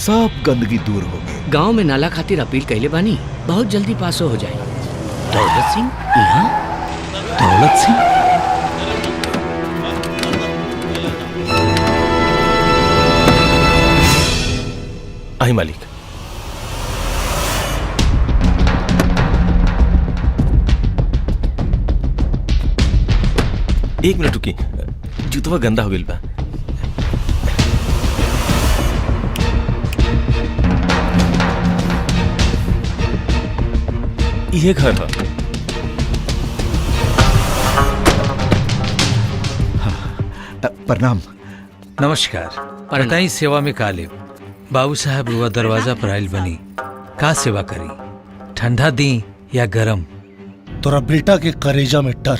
सब गंदगी दूर हो गई। गांव में नाला खातिर अपील कैले बानी, बहुत जल्दी पास हो जाए। दौलत सिंह यहाँ? दौलत सिंह? आई मालिक। एक मिनट रुकी, जूतवा गंदा हो गइल बा। ये घर है। प्रणाम। नमस्कार। बताई सेवा में काले बाबू साहब रुआ दरवाजा पर आयल बनी, का सेवा करी? ठंडा दी या गरम? तोरा बेटा के करेजा में डर।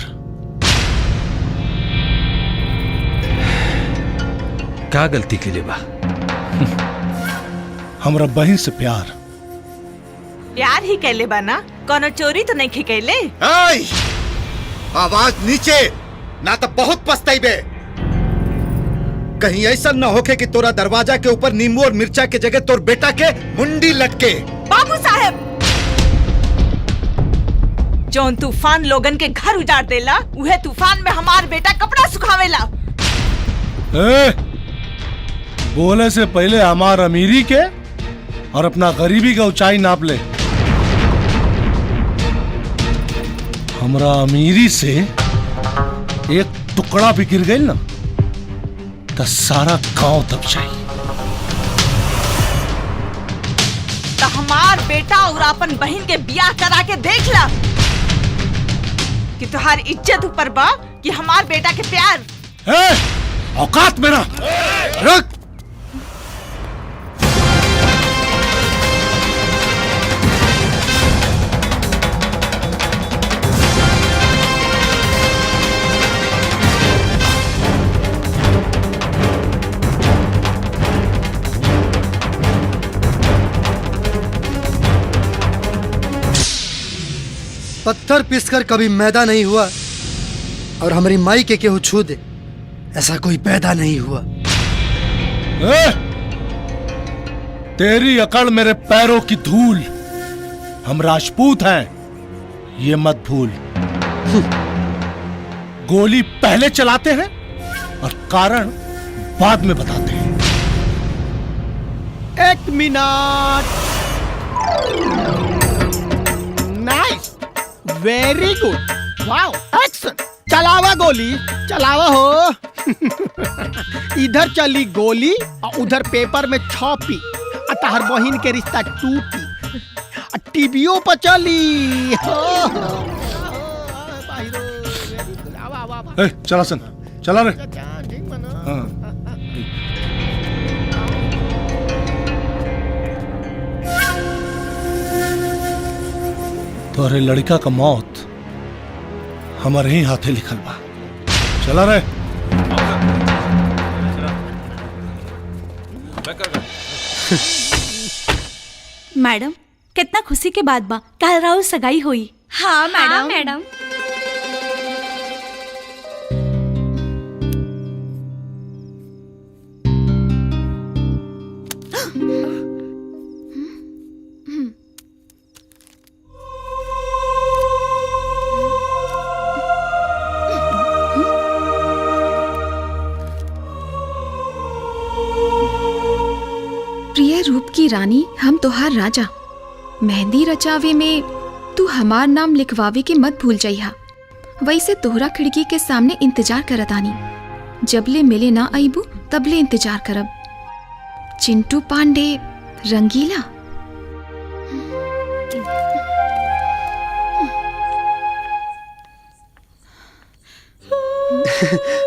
का गलती के लिए बा? हमरा बहन से प्यार। प्यार ही कैले बाना, कोनो चोरी तो नहीं खिकैले। आवाज नीचे, ना तो बहुत पछताइबे। कहीं ऐसा न होके कि तोरा दरवाजा के ऊपर नींबू और मिर्चा के जगह तोर बेटा के मुंडी लटके। बाबू साहब, जौन तूफान लोगन के घर उजाड़ देला, उहे तूफान में हमार बेटा कपड़ा सुखावेला। बोले से पहले हमार अमीरी के और अपना गरीबी का ऊंचाई नाप ले। हमरा अमीरी से एक टुकड़ा भी गिर गई ना तो सारा गांव दब जाए। तो हमार बेटा और अपन बहन के बियाह करा के देख ला कि तुहार इज्जत ऊपर बा कि हमार बेटा के प्यार। औकात मेरा रख। पत्थर पीसकर कभी मैदा नहीं हुआ और हमारी माई के केहू छू दे, ऐसा कोई पैदा नहीं हुआ। तेरी अकड़ मेरे पैरों की धूल। हम राजपूत हैं, ये मत भूल। गोली पहले चलाते हैं और कारण बाद में बताते हैं। एक minute. Nice, very good, wow, action. चलावा गोली, चलावा हो। इधर चली गोली और उधर पेपर में छपी, तहर बहिन के रिश्ता टूटी, टीवीओ पर चली। चला सन, चला रे। हाँ। तोरे लड़का का मौत हमारे ही हाथे लिखल बा। चला रे। मैडम, कितना खुशी के बाद बा, कल राहुल सगाई हुई। हाँ मैडम। प्रिय रूप की रानी, हम तोहार राजा। मेहंदी रचावे में तू हमार नाम लिखवावे के मत भूल जाइहा। वैसे तोहरा खिड़की के सामने इंतजार करत आनी, जबले मिले ना आईबू तबले इंतजार करब। चिंटू पांडे, रंगीला।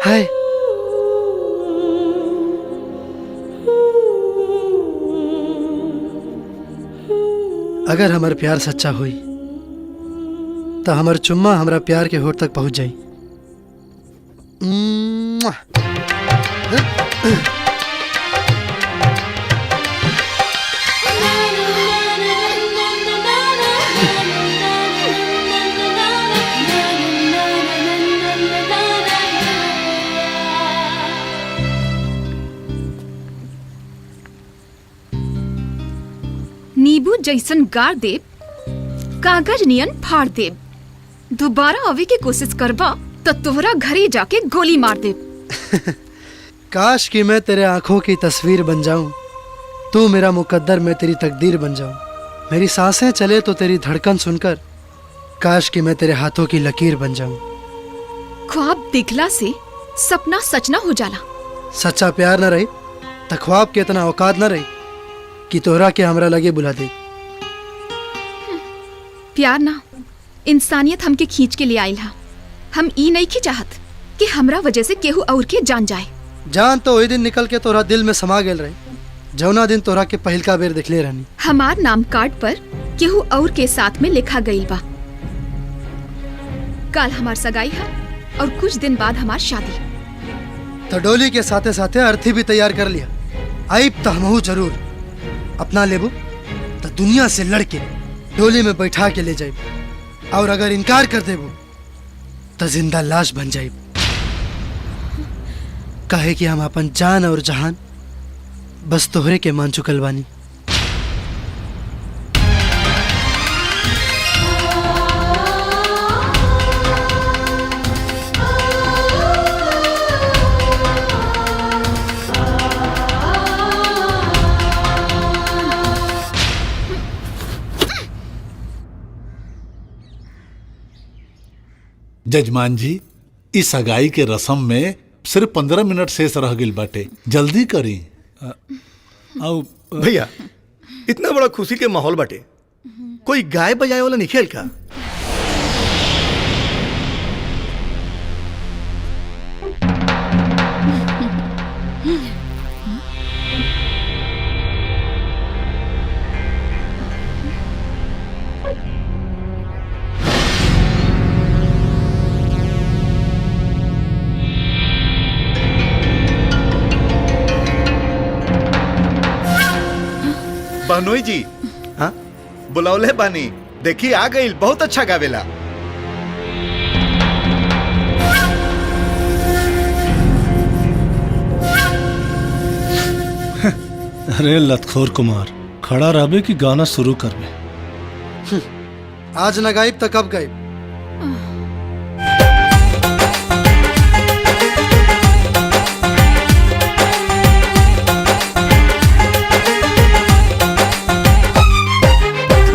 हाय। अगर हमार प्यार सच्चा हुई तो हमार चुम्मा हमरा प्यार के होठ तक पहुंच जाई। नींबू जैसन गाड़ देब, कागज नियन फाड़ देब। दोबारा आवे की कोशिश करबा तो तोहरा घरे जाके गोली मार देब। काश कि मैं तेरे आंखों की तस्वीर बन जाऊं, तू मेरा मुकद्दर, मैं तेरी तकदीर बन जाऊं। मेरी सांसें चले तो तेरी धड़कन सुनकर, काश कि मैं तेरे हाथों की लकीर बन जाऊं। ख्वाब दिखला से सपना सच ना हो जाला। सच्चा प्यार न रही तो ख्वाब के इतना औकात न रही कि तोहरा के हमरा लगे बुला दे। प्यार ना, इंसानियत हमके खींच के ले आइल हा। हम ई नहीं की चाहत कि हमरा वजह से केहू और के जान जाए। जान तो वही दिन निकल के तोहरा दिल में समा गेल रही, जौना दिन तोहरा के पहिलका बेर दिखले रहनी। हमार नाम कार्ड पर केहू और के साथ में लिखा गईल बा। कल हमार सगाई है और कुछ दिन बाद हमार शादी। तो डोली के साथे साथे अर्थी भी तैयार कर लिया। आइब तो हमहू जरूर अपना लेबू तो दुनिया से लड़के डोली में बैठा के ले जाइब, और अगर इनकार कर देबू तो जिंदा लाश बन जाइब। कहे कि हम अपन जान और जहान बस तोहरे के मान चुकल बानी। जजमान जी, इस सगाई के रस्म में सिर्फ 15 मिनट शेष रह गइल बाटे, जल्दी करी। भैया इतना बड़ा खुशी के माहौल बाटे, कोई गाय बजाए वाला नहीं खेल का? बहनोई जी, हाँ बुलावले बानी, देखी आ गई, बहुत अच्छा गावेला। अरे लतखोर कुमार, खड़ा रहबे कि गाना शुरू करबे? आज न गाइब तो कब गाइब?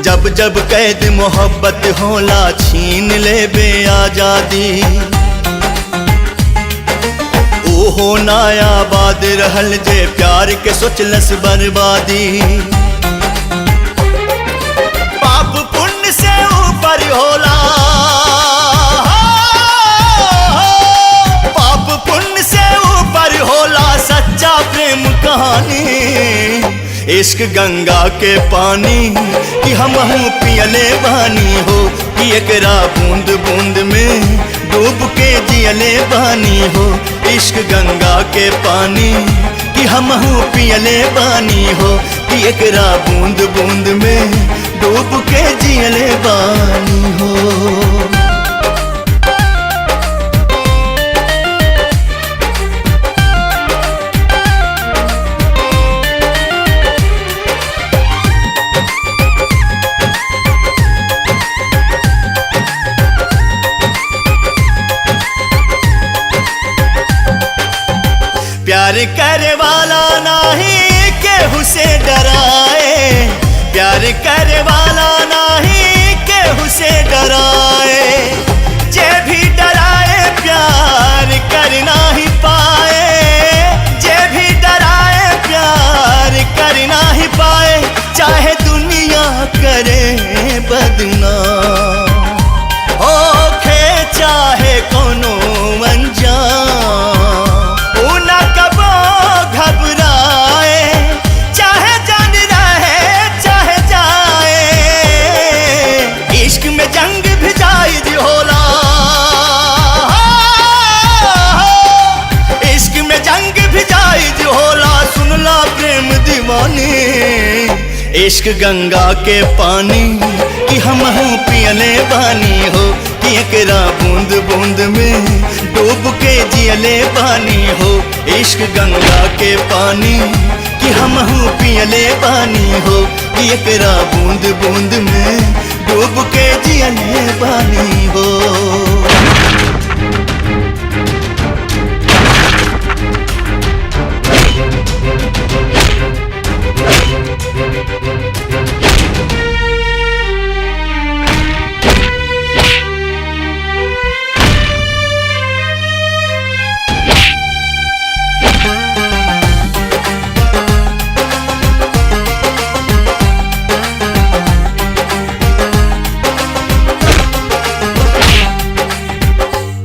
जब जब कैद मोहब्बत होला, छीन ले बे आजादी। ओहो नायाबाद रहल जे प्यार के सोचलस बर्बादी। पाप पुण्य से ऊपर होला, पाप पुण्य से ऊपर होला सच्चा प्रेम कहानी। इश्क गंगा के पानी कि हमहू पियले बानी हो, कि एकरा बूंद बूंद में डूब के जियले बानी हो। इश्क गंगा के पानी कि हमहू पियले बानी हो, कि एकरा बूंद बूंद में डूब के जियले बानी हो। प्यार करे वाला नहीं केहू से डराए, प्यार करे वाला नहीं केहू से डराए। जे भी डराए प्यार कर नहीं पाए, जे भी डराए प्यार कर नहीं पाए। चाहे दुनिया करे बदनाम, ओखे चाहे कोनो अनजान, जंग भी जायज होला। इश्क में जंग भी जायज होला, सुनला प्रेम दीवानी। इश्क गंगा के पानी कि हमहू पियले बानी हो, कि एकरा बूंद बूंद में डूब के जियले बानी हो। इश्क गंगा के पानी कि कि हमहू पियले बानी हो कि एकरा बूंद बूंद में डूब के जियले बानी हो।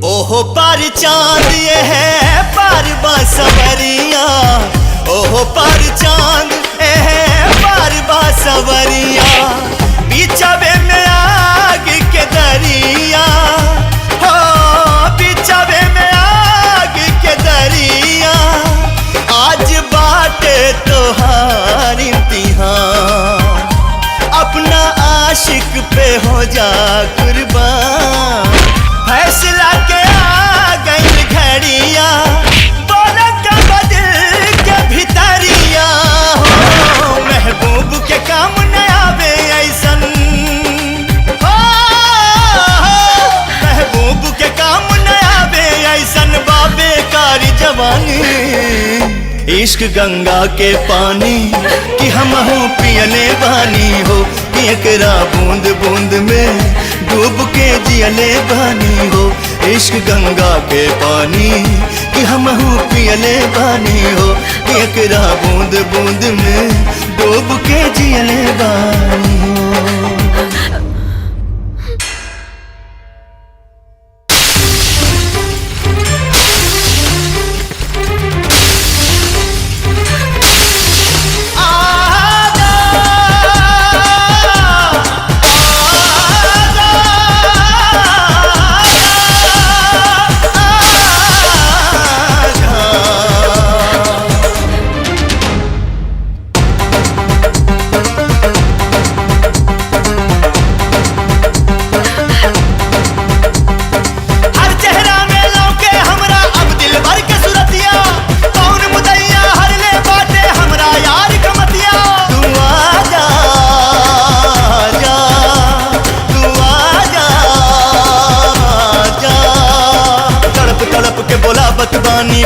ओहो पार चांद ये है पार बांसवरिया, ओहो पार चांद ये है पार बांसवरिया, बिछावे में आग के दरिया हो, बिछावे में आग के दरिया, आज बाटे तोहार इम्तिहान, अपना आशिक पे हो जा कुर्बान, फैसला के आ गई घड़िया, बोला का बदल के भितरिया हो, महबूब के काम न आवे ऐसन हो, महबूब के काम न आवे ऐसन बाबे कारी जवानी, इश्क गंगा के पानी कि हमहू पियले बानी हो कि एकरा बूंद बूंद में डूब के जियले बानी हो। इश्क गंगा के पानी कि हमहू पियले बानी हो कि एकरा बूंद बूंद में डूब के जियले बानी हो।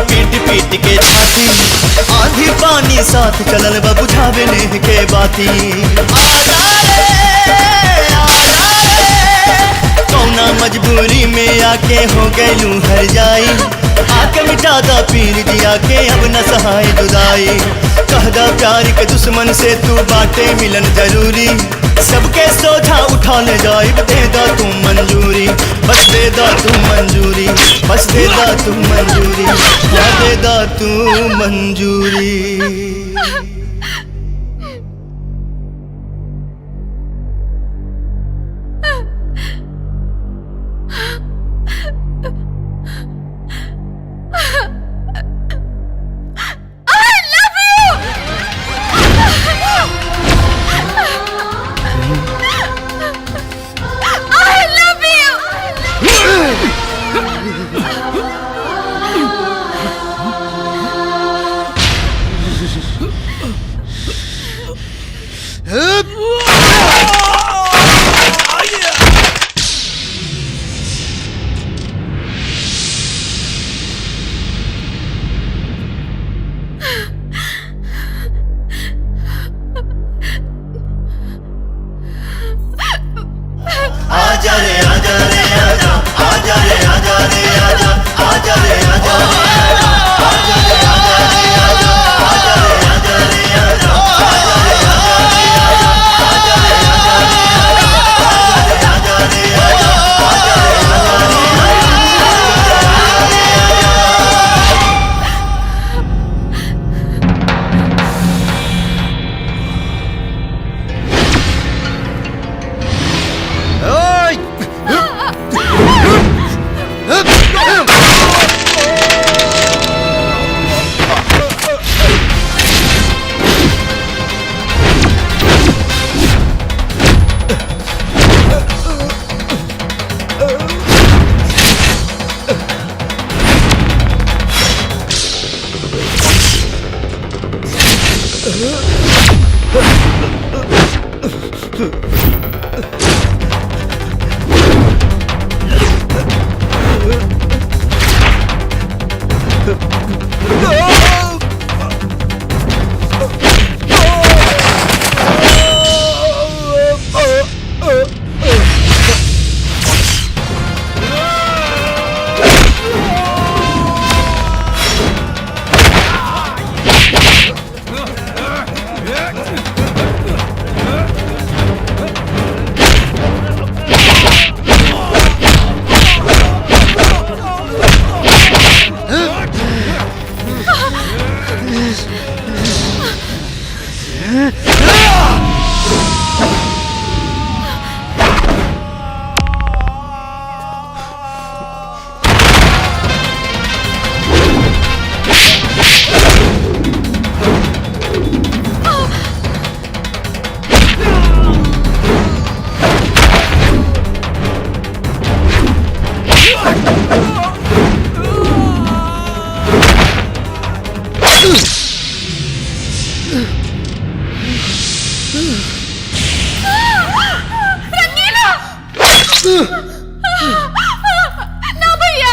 पीट पीट के छाती आधी पानी साथ चलल बा बुझावे नेह के बाती। आजा रे कौना मजबूरी में आके हो गैलू हर जाई, आके मिटा दा पीर जिया के अब न सहाय जुदाई, कहदा प्यार के दुश्मन से तू बाटे मिलन जरूरी, सबके सोझा उठा ले जाए दे दा तू मंजूरी, बस दे दा तू मंजूरी, बस दे दा तू मंजूरी, या दे दा तू मंजूरी। आजा रे आजा रे आजा, आजा रे आजा रे आजा, आजा रे आजा रे आजा, आजा रे आजा रे आजा, आजा रे आजा रे आजा, आजा रे आजा रे आजा, आजा ना भैया।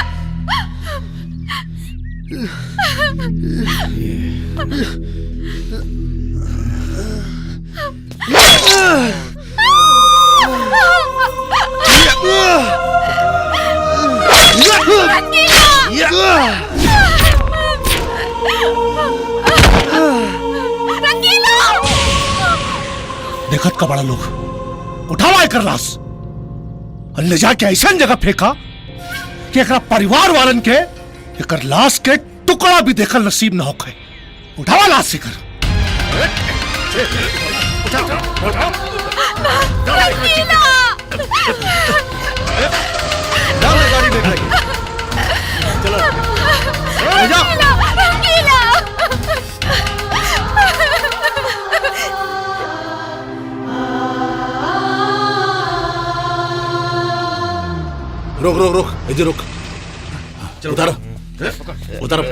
देखत का बड़ा लोग उठावा एकर लाश और ले जाके ऐसा जगह फेंका कि एकरा परिवार वालन के एकर लाश के टुकड़ा भी देखल नसीब न होखे। उठावा लाश से कर। गाड़ी में खाइए। चलो ले जाओ। रोक रोक रोक इधर रोक। उतारो उतारो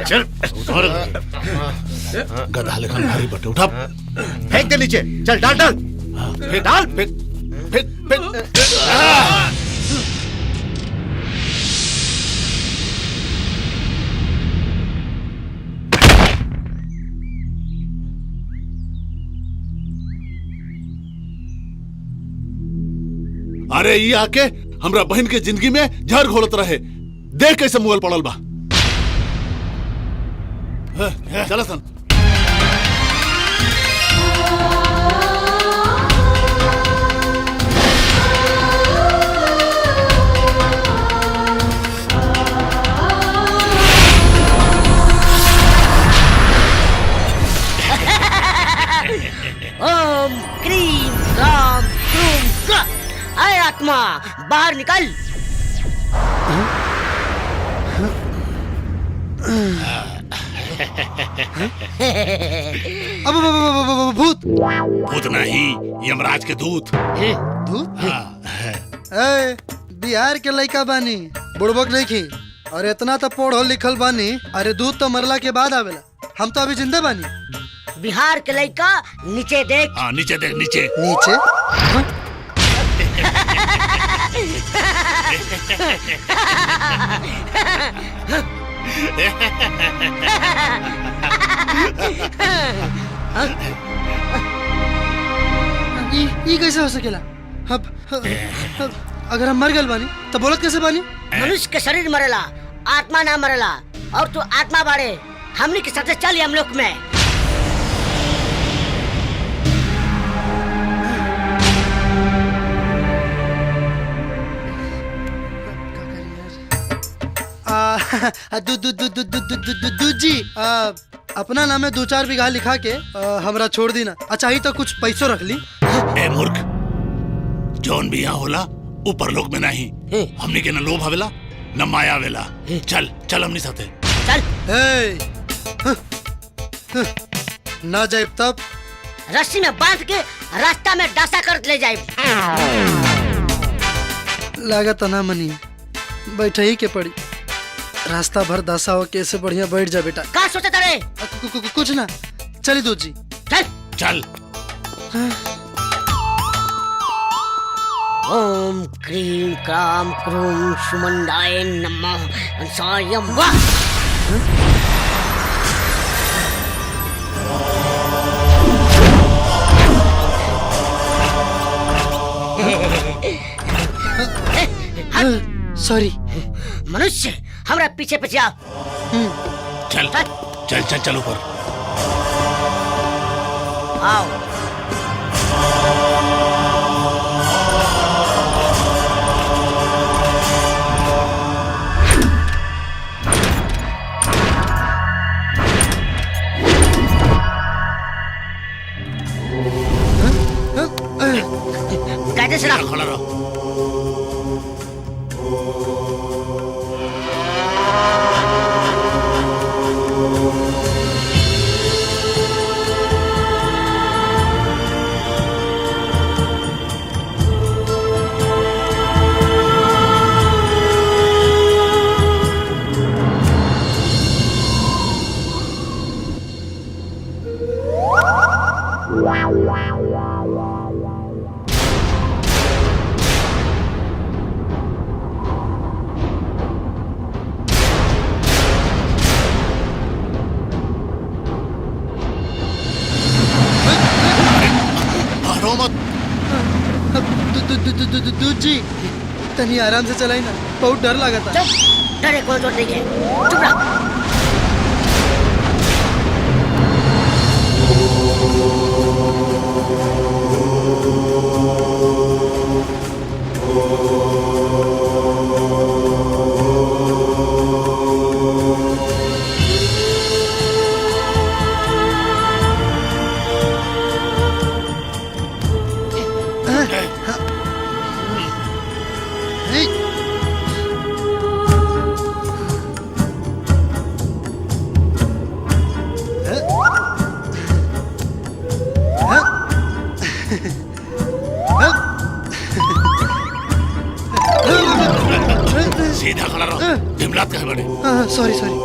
गधा लेखन भारी बटे उठा। फेंक दे नीचे। चल डाल डाल फेंक डाल फेंक फेंक फेंक। अरे ये आके हमरा बहन के जिंदगी में जहर घोलत रहे। देख कैसे मुगल पड़ल बा। चला सन। ओम क्रीम राम क्रूम का। आए आत्मा बाहर निकल। अब भूत भूत नहीं यमराज के दूत। दूत? ए, बिहार के लड़का बानी बुड़बक नहीं खी और इतना तो पढ़ल लिखल बानी। अरे दूध तो मरला के बाद आवेला। हम तो अभी जिंदा बानी। बिहार के लड़का नीचे देख। हाँ नीचे देख नीचे। नीचे हाँ? ये कैसे हो सकेला? अब अगर हम मर गए बानी तो बोलत कैसे बानी? मनुष्य के शरीर मरेला, आत्मा ना मरेला। और तू आत्मा बाड़े। हमनी के साथ चल यमलोक में। दूजी अपना नाम में 2-4 बीघा लिखा के हमरा छोड़ दी ना। अच्छा ही तो कुछ पैसों रख ली। ए मूर्ख, जौन भी यहाँ होला ऊपर लोक में नहीं। हमनी के न लोभ आवेला न माया आवेला। चल चल हमनी साथे चल। ना जाए तब रस्सी में बांध के रास्ता में डासा कर ले जाए। लागत ना मनी बैठे ही के पड़ी। रास्ता भर दासा हो के ऐसे बढ़िया बैठ जा बेटा। का सोचा तारे? कुछ ना। चली दूध जी चल चल। ओम क्रीम क्राम क्रूम सुमंडाय नमः अंसायम वाह। सॉरी। मनुष्य हमरा पीछे पीछे आओ। चल चल चल चल ऊपर आओ। चला खड़ा रहो। दूध जी तनी आराम से चलाई ना, बहुत डर लगा था। चुप, डरे कोई जोर नहीं है, चुप रहो। सीधा खड़ा रहो, दिमलात कहे बड़े। Sorry sorry.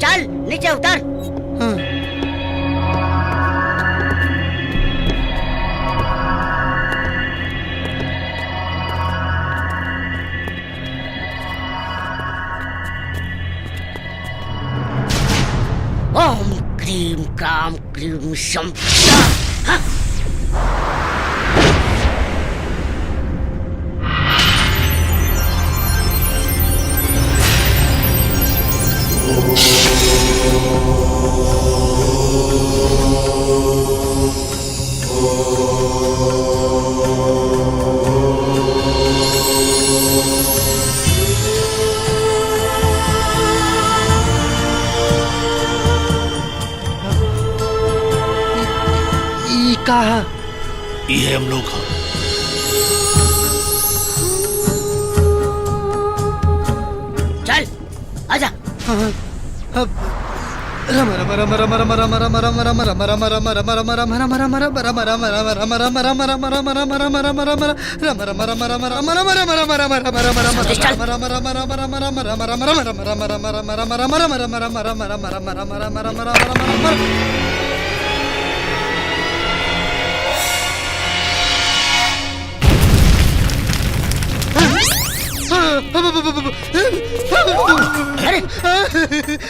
चल नीचे उतर। ओम क्रीम क्राम क्रीम शम। कहा ये हम लोग चल आजा। रम रम रम रम रम रम रम रम रम रम रम रम रम रम रम रम रम रम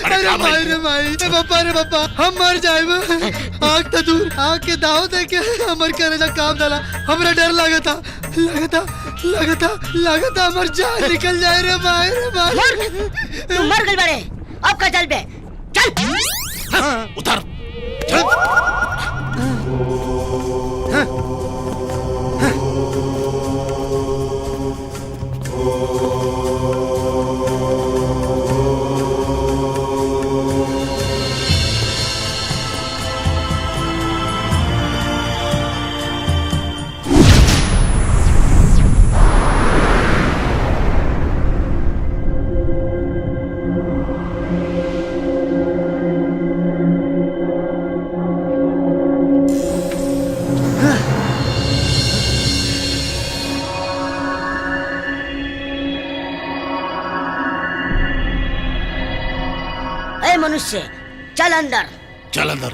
अरे भाई रे भाई रे पापा हम मर जाए। आग तो दूर आग के दाव दे के हमर करेजा काम डाला। हमरा डर लगता हमर जान निकल जाए रे भाई तू मर गई बड़े। अब का चल बे चल उतर चल। मनुष्य, चल अंदर। चल अंदर।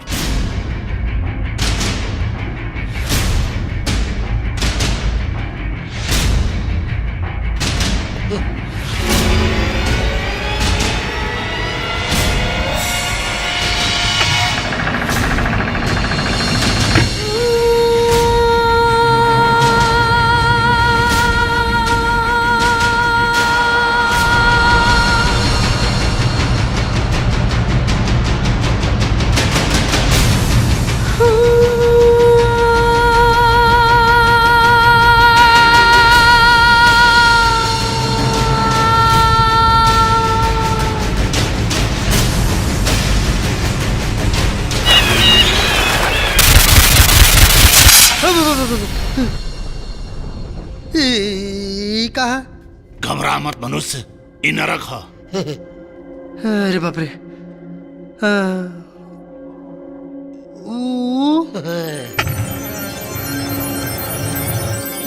कहा? घबरा मत मनुष्य, इ नरक है। अरे बाप रे।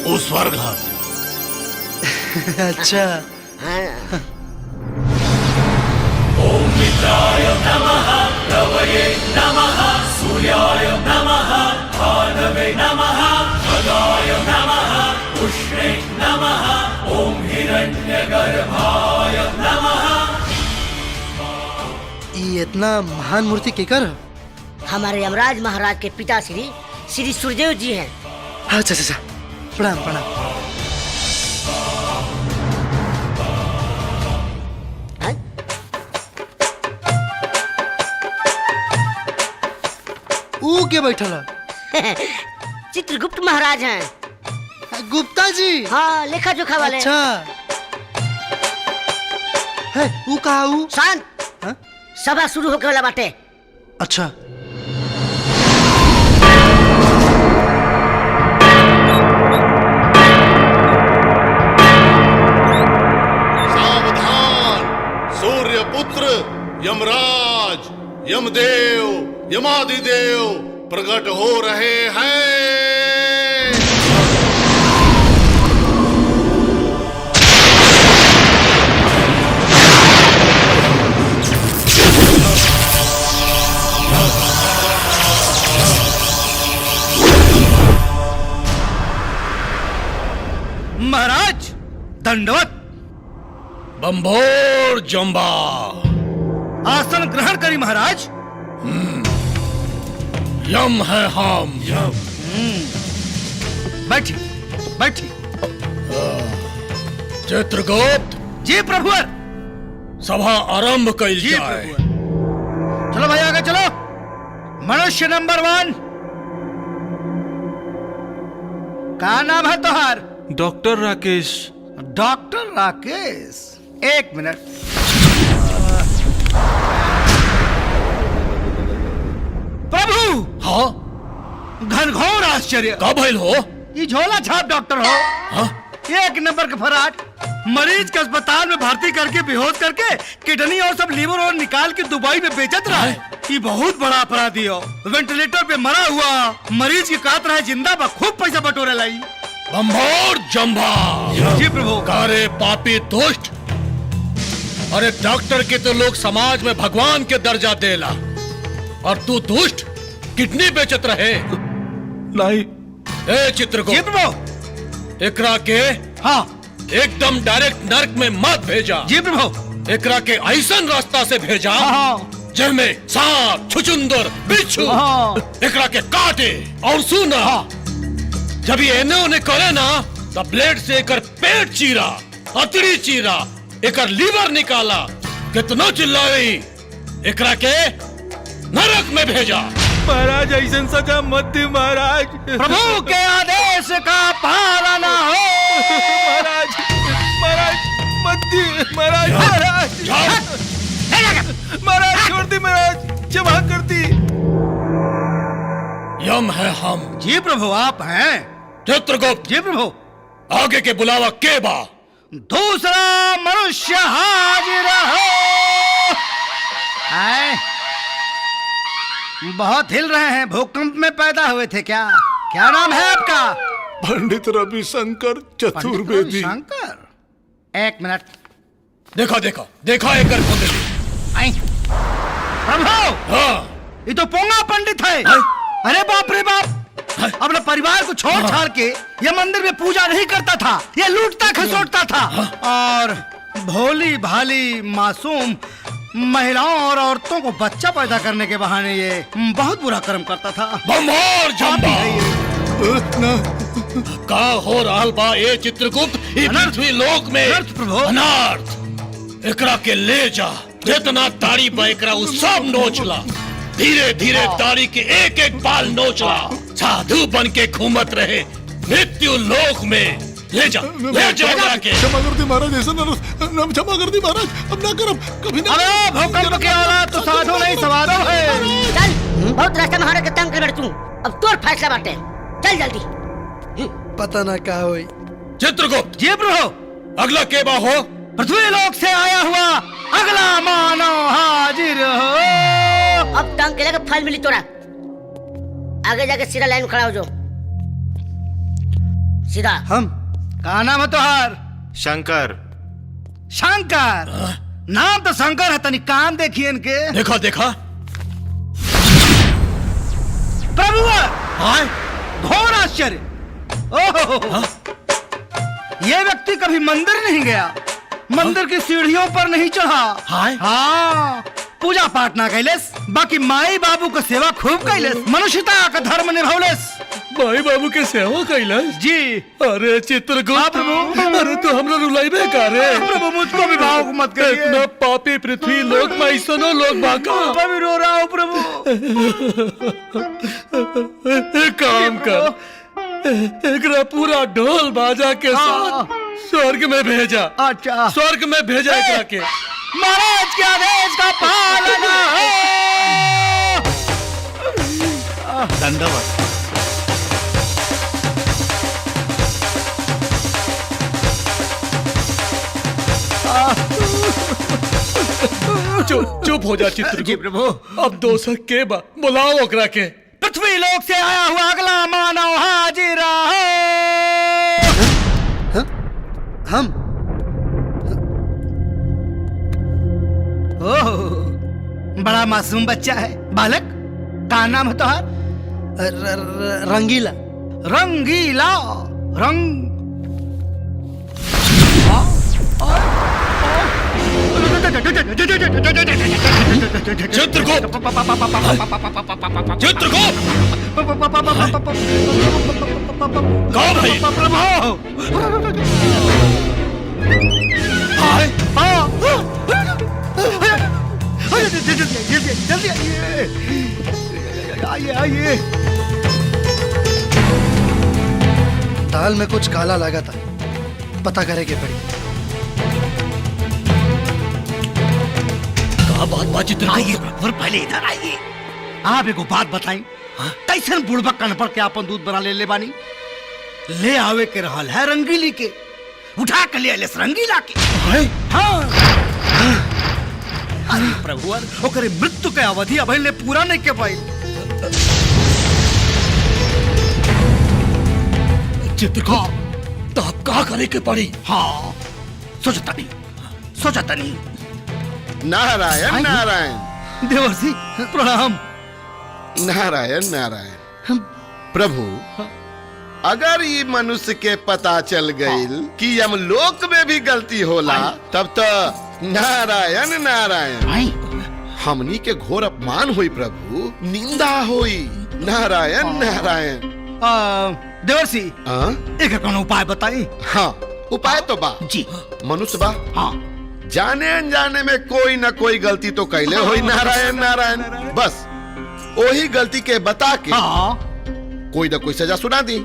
वो स्वर्ग है। अच्छा। ओम मित्राय नमः, रवये नमः, सूर्याय नमः, भानवे नमः, खगाय नमः, उष्णे नमः, ओम हिरण्यगर्भाय नमः। ये इतना महान मूर्ति केकर है? हमारे यमराज महाराज के पिता श्री श्री सूर्यदेव जी हैं। अच्छा अच्छा, प्रणाम प्रणाम। ऊ के बैठल है? चित्रगुप्त महाराज हैं। गुप्ता जी? हाँ, लेखा जोखा वाले। अच्छा है। ऊ कहा? ऊ शांत। सभा शुरू होके वाला बाटे। अच्छा। सावधान, सूर्य पुत्र यमराज, यमदेव, यमादिदेव प्रकट हो रहे हैं। महाराज दंडवत। बंभोर जम्बा, आसन ग्रहण करी महाराज। यम है हम। यम। बैठी बैठी। चित्रगुप्त। जी प्रभुवर। सभा आरंभ कइल जाए। चलो भाई आगे चलो। मनुष्य नंबर 1। का नाम है तोहार? डॉक्टर राकेश। डॉक्टर राकेश, एक मिनट। प्रभु। हाँ? घनघोर आश्चर्य। का भइल हो? ये झोला छाप डॉक्टर हो। हाँ? एक नंबर का फराट। मरीज के अस्पताल में भर्ती करके बेहोश करके किडनी और सब लीवर और निकाल के दुबई में बेचत रहा है। ये बहुत बड़ा अपराधी हो। वेंटिलेटर पे मरा हुआ मरीज की कात रहा है जिंदा बा, खूब पैसा बटोरे लाई। बंभोर जम्भा। जी प्रभु। कारे पापी दुष्ट। अरे डॉक्टर के तो लोग समाज में भगवान के दर्जा देला, और तू दुष्ट किडनी बेचत रहे। नहीं। ए चित्रगुप्त। जी प्रभु। एकरा के हाँ एकदम डायरेक्ट नर्क में मत भेजा। जी प्रभु। एकरा के ऐसन रास्ता से भेजा जिसमें सांप, छुचुंदर, बिच्छू एकरा के काटे और सुना। जब ये एने ओने करे ना तो ब्लेड से एकर पेट चीरा, अतड़ी चीरा, एकर लीवर निकाला। कितना चिल्लाई, एकरा के नरक में भेजा। महाराज ऐसा सजा मत दी महाराज। प्रभु के आदेश का पालन हो। महाराज महाराज मत दी महाराज। महाराज महाराज छोड़ दी महाराज, क्षमा कर दी। यम है हम। जी प्रभु आप हैं। चित्रगुप्त। जी प्रभु। आगे के बुलावा के बा? दूसरा मनुष्य हाजिर हो। आए, बहुत हिल रहे हैं, भूकंप में पैदा हुए थे क्या? क्या नाम है आपका? पंडित रविशंकर चतुर्वेदी। शंकर। एक मिनट। देखो देखो देखो एक कुंडली। प्रभु ये तो पोंगा पंडित है। अरे बाप रे बाप, अपने परिवार को छोड़ छाड़ के ये मंदिर में पूजा नहीं करता था, ये लूटता खसोटता था और भोली भाली मासूम महिलाओं और औरतों को बच्चा पैदा करने के बहाने ये बहुत बुरा कर्म करता था। बमोर जंबा का हो रहल बा ए चित्रगुप्त, ई पृथ्वी लोक में अनर्थ। एकरा के ले जा, जितना ताड़ी बा एकरा उ सब नोचला, धीरे धीरे ताड़ी के एक एक बाल नोचला, साधु बन के घूमत रहे मृत्यु लोक में। ले जा एकरा के। क्षमा कर दी महाराज, ऐसा नाम क्षमा कर दी महाराज, अब ना करब कभी ना। अरे भूकंप के औलाद तो साधु नहीं सवादो है। चल, बहुत रास्ता में हमारे के तंग कर बैठ तू, अब तोर फैसला बाटे, चल जल्दी। पता ना क्या हुई। चित्रगुप्त जी प्रभु। अगला के बा हो? पृथ्वी लोक से आया हुआ अगला मानव हाजिर हो। अब तंग के लगे फल मिली तोरा, आगे जाके सीधा लाइन में खड़ा हो जाओ, सीधा। हम कहा नाम है तुहार? शंकर। शंकर नाम तो शंकर है, तनी काम देखिए इनके। देखा देखा प्रभु घोर आश्चर्य। ओह, ये व्यक्ति कभी मंदिर नहीं गया, मंदिर की सीढ़ियों पर नहीं चढ़ा। हाँ, पूजा पाठ ना कैलेस, बाकी माई बाबू का सेवा खूब कैलेस, मनुष्यता का धर्म निभावलेस। माई बाबू के सेवा कैलाश जी। अरे चित्रगुप्त प्रभु, अरे तो हमरा रुलाइबे का रे प्रभु, मुझको भी भावुक मत करिए। इतना पापी पृथ्वी लोक में ऐसनो लोग बाका। मैं भी रो रहा हूँ प्रभु। एक काम कर, एकरा पूरा ढोल बाजा के साथ स्वर्ग में भेजा। अच्छा, स्वर्ग में भेजा एकरा के। महाराज के आदेश का पालन हो। दंडवत। चुप हो जा चित्रगुप्त। जी प्रभु। अब दोसर के बा, बुलाओ ओकरा के। पृथ्वी लोक से आया हुआ अगला मानव हाजिर हो। हम ओह, बड़ा मासूम बच्चा है। बालक का नाम है तुहार? रंगीला। रंगीला रंग चित्रगुप्त, चित्रगुप्त कहाँ भाई? जल्दी आइए, आइए। दाल में कुछ काला लगा था, पता करे के पड़ी। बात चित्रगुप्त, आइए और पहले इधर आइए। आप एक बात बताई, कैसन बुड़बक कन पर के आपन दूध बना ले बानी? ले आवे के रहल है रंगीली के, उठा के ले आले रंगीला के। हाँ। अरे प्रभु, ओकरे मृत्यु के अवधि अभी ले पूरा नहीं के पाई। चित्रगुप्त, तो आप क्या करे के पड़ी? हाँ, सोचता नहीं। नारायण नारायण। देवर्षि प्रणाम। नारायण नारायण। प्रभु, अगर ये मनुष्य के पता चल गई कि यमलोक में भी गलती होला, तब तो नारायण नारायण हमनी के घोर अपमान हुई प्रभु, निंदा हुई। नारायण नारायण। देवर्षि एक कौन उपाय बताई? हाँ, उपाय तो बा जी। मनुष्य बा, हाँ, जाने अनजाने में कोई न कोई गलती तो कैले हुई। नारायण नारायण। बस वही गलती के बता के कोई न कोई सजा सुना दी।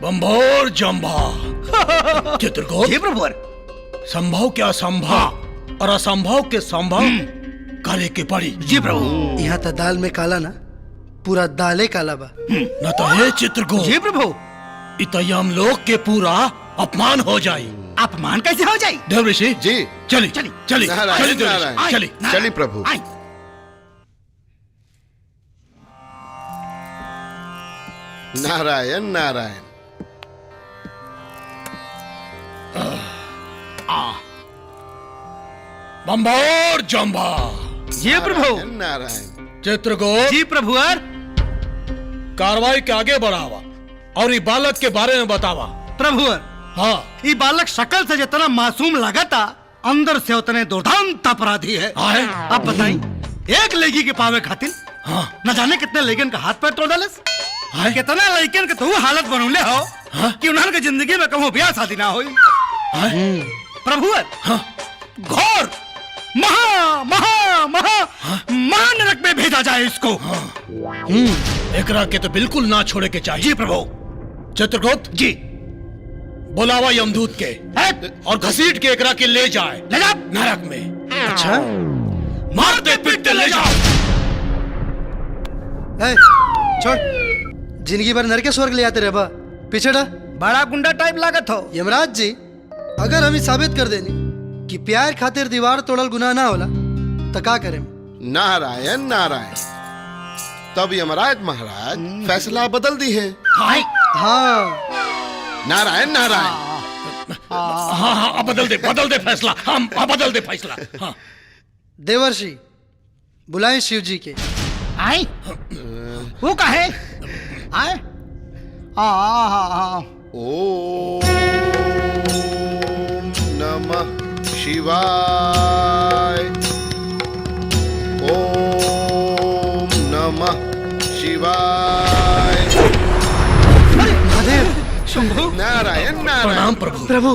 बंभोर जंभा। चित्रगुप्त, जी प्रभु। संभव के असंभव और असंभव के संभव करे के पड़ी। जी प्रभु। यहाँ तो दाल में काला ना, पूरा दाले काला बा। न तो हे चित्रगुप्त। जी प्रभु। इतयम लोक के पूरा अपमान हो जाए। अपमान कैसे हो जाए? देवऋषि जी, चली चली चली नारायण, चली नारायण। चली चली प्रभु। नारायण नारायण। बंभोर जंभा। जी प्रभु। नारायण। चित्रगुप्त जी प्रभुवर। कार्रवाई के आगे बढ़ावा और ये बालक के बारे में बतावा। प्रभुवर, हाँ, ये बालक शकल से जितना मासूम लगता अंदर से उतने दुर्दांत अपराधी है। आप बताइए, एक लड़की के पावे खातिर न जाने कितने लड़किन का हाथ पैर तोड़ डालस। कितना लड़किन के तू हालत बनौले हो कि उन्होंने जिंदगी में कहूँ ब्याह शादी ना हुई। प्रभुवर, घोर महा महा महा महानरक में भेजा जाए इसको। एकरा के तो बिल्कुल ना छोड़े के चाहिए। जी प्रभु। चित्रगुप्त जी, बुलावा यमदूत के और घसीट के एकरा के ले जाए नरक में। अच्छा, मार दे, पीट दे, ले जाओ। छोड़, जिंदगी भर नरके स्वर्ग ले आते रहे बा। पीछे डा। बड़ा गुंडा टाइप लागत हो। यमराज जी, अगर हम साबित कर देनी कि प्यार खातिर दीवार तोड़ल गुनाह ना होला तो का करें? नारायण नारायण। तब यमराज महाराज फैसला बदल दी है। हाँ, नारायण नारायण। हाँ, अब बदल दे फैसला। हम बदल दे फैसला। हाँ। देवर्षि, बुलाएं शिव जी के। आए वो कहे आए। ओम नमः शिवाय। ओम नमः शिवाय। महादेव। नारायण नारायण। प्रणाम प्रभु। प्रभु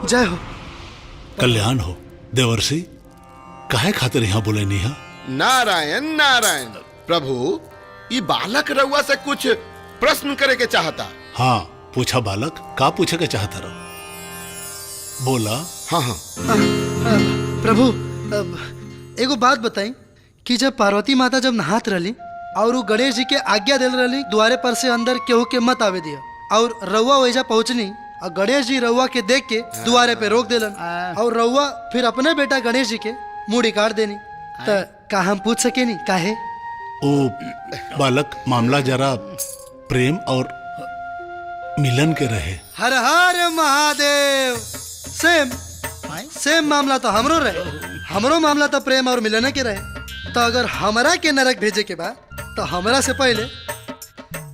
जय हो। कल्याण हो देवर्षि। काहे खातिर यहाँ बोले नहीं? नारायण नारायण। प्रभु, ये बालक रउआ से कुछ प्रश्न करे के चाहता। हाँ, पूछा बालक, का पूछे के चाहता रहो? बोला। हाँ हाँ। प्रभु, एगो बात बताई कि जब पार्वती माता जब नहात रही और वो गणेश जी के आज्ञा दिल रही द्वारे पर से अंदर केहू के मत आवे दिया, और रउआ वैजा पहुंचनी और गणेश जी रउआ के देख के द्वारे पे रोक दिलन, और रउआ फिर अपने बेटा गणेश जी के मुड़ी काट देनी, तो का हम पूछ सके नहीं काहे? ओ बालक, मामला जरा प्रेम और मिलन के रहे। हर हर महादेव। सेम मामला तो हमरो रहे। हमरो मामला तो प्रेम और मिलन के रहे। तो अगर हमरा के नरक भेजे के बाद तो हमरा से पहले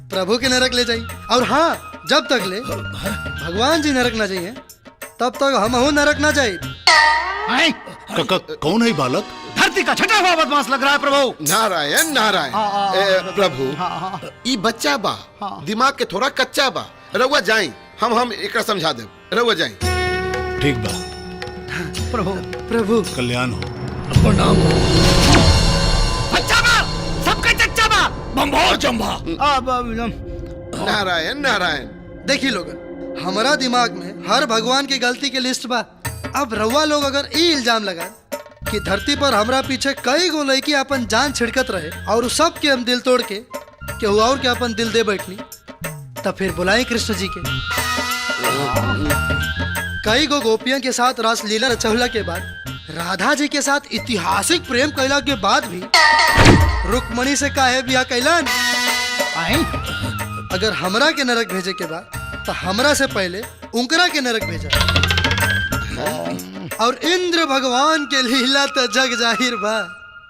प्रभु के नरक ले जाई। और हाँ, जब तक ले भगवान जी नरक ना जाइए तब तक हमहू नरक ना जाए। कौन है बालक? धरती का छठा हुआ बदमाश लग रहा है प्रभु। नारायण नारायण। प्रभु, ये बच्चा बा, दिमाग के थोड़ा कच्चा बा। रउआ जाई, हम एक समझा दे। रउआ जाई। ठीक बा प्रभु। प्रभु कल्याण हो। प्रणाम हो। अच्छा बा, सबका चच्चा बा। बम्भोर जम्भा। नारायण नारायण। देखी लोग, हमारा दिमाग में हर भगवान की गलती के लिस्ट बा। अब रउआ लोग अगर ई इल्जाम लगा कि धरती पर हमरा पीछे कई गो लड़की अपन जान छिड़कत रहे और सब के हम दिल तोड़ के केहू और के अपन दिल दे बैठनी, तब फिर बुलाई कृष्ण जी के। कई गो गोपियों के साथ रास लीला रचौला के बाद, राधा जी के साथ ऐतिहासिक प्रेम कैला के बाद भी रुक्मणी से काहे बियाह कैलन? अगर हमरा के नरक भेजे के बाद तो हमरा से पहले उनकरा के नरक भेजा। और इंद्र भगवान के लीला तो जग जाहिर बा।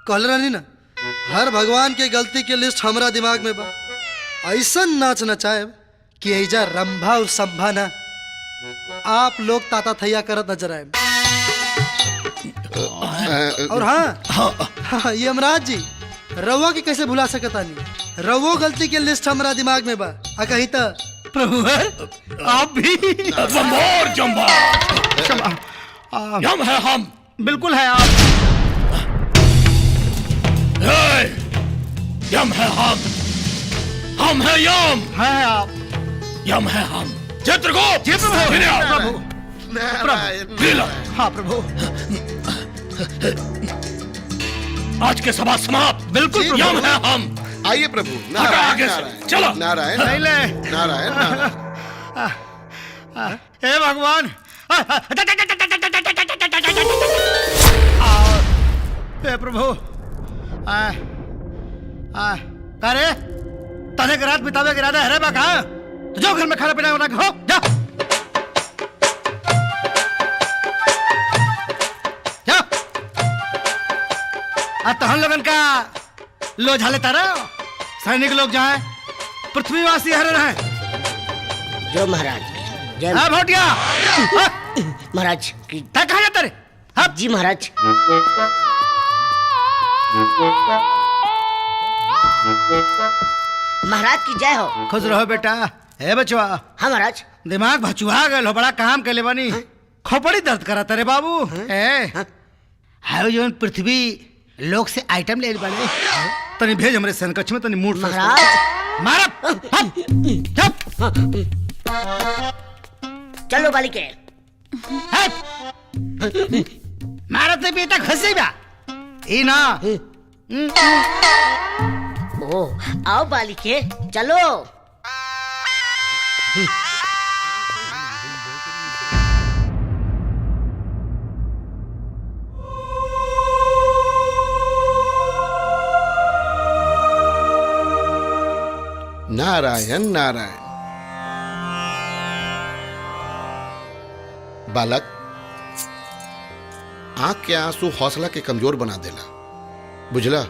कहल रही ना, हर भगवान के गलती के लिस्ट हमरा दिमाग में बा। ऐसा नाच नचाए कि ऐजा रंभा और संभा ना, आप लोग ताता थैया करत नजर आए। और हाँ, यमराज जी, रउआ के कैसे भुला सकता नहीं? रउओ गलती के लिस्ट हमरा दिमाग में बा। कहीं तो प्रभु आप भी। बम्भोर जम्भा। यम है हम। बिल्कुल है आप। यम है हम है यम। है आप। यम है हम। चित्रगुप्त। जी प्रभु। नारायण। हाँ प्रभु। आज के सभा समाप्त। बिल्कुल प्रभु। यम है हम। आइए प्रभु। आगे से चलो। नारायण नारायण नारायण। हे भगवान। हे प्रभु। अरे तने के रात बितावे के इरादा है रे बा कहाँ? तो जो घर में खाना पीना बना के हो जा। हम लोगन का लोझा लेता रहो। सैनिक लोग जाए, पृथ्वीवासी हर रहे। जो महाराज जय हाँ भोटिया महाराज की कहाँ जाता रे? जी महाराज। महाराज की जय हो। खुश रहो बेटा। हे बचवा। हाँ महाराज। दिमाग भचुआ गए हो, बड़ा काम के ले बनी। खोपड़ी दर्द करा तेरे बाबू। हाउ जो पृथ्वी लोग से आइटम ले बने तनी भेज हमरे सनकछ में तनी मूड महाराज। मारा चलो बालिके। मारा ते बेटा खसे बा ई ना। ओ आओ बालिके चलो। नारायण नारायण। बालक, आंख के आंसू हौसला के कमजोर बना देला, बुझला?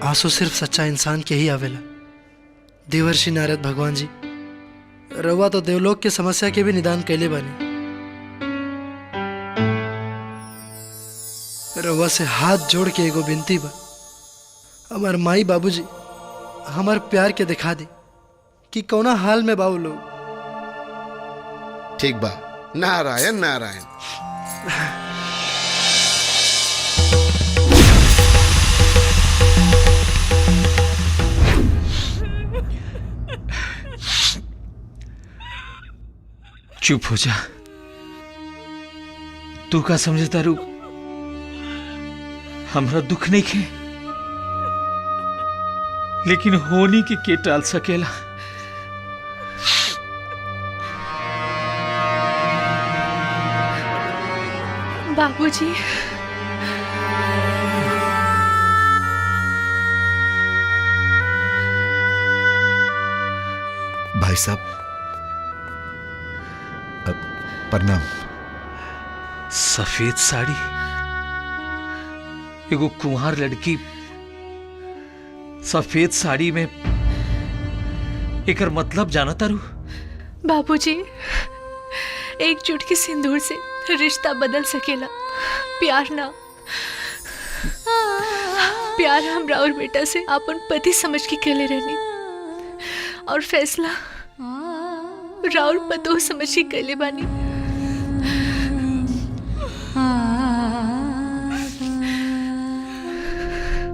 आंसू सिर्फ सच्चा इंसान के ही आवेला। देवर्षि नारद भगवान जी, रउआ तो देवलोक के समस्या के भी निदान कैले बानी। रउआ से हाथ जोड़ के एगो विनती बा, हमार माई बाबूजी हमार प्यार के दिखा दी कि कौना हाल में बाऊ लोग। ठीक बा। नारायण नारायण। चुप हो जा। तू का समझता रू हमरा दुख नहीं खे, लेकिन होनी के टाल सकेला। बाबूजी, भाई साहब, प्रणाम। सफेद साड़ी, एगो कुंवार लड़की सफेद साड़ी में, एकर मतलब जाना तारू? बाबूजी, एक चुटकी सिंदूर से रिश्ता बदल सकेला, प्यार ना। प्यार हमरा और बेटा से अपन पति समझ के केले रहनी, और फैसला राउर पतो समझ के केले बानी।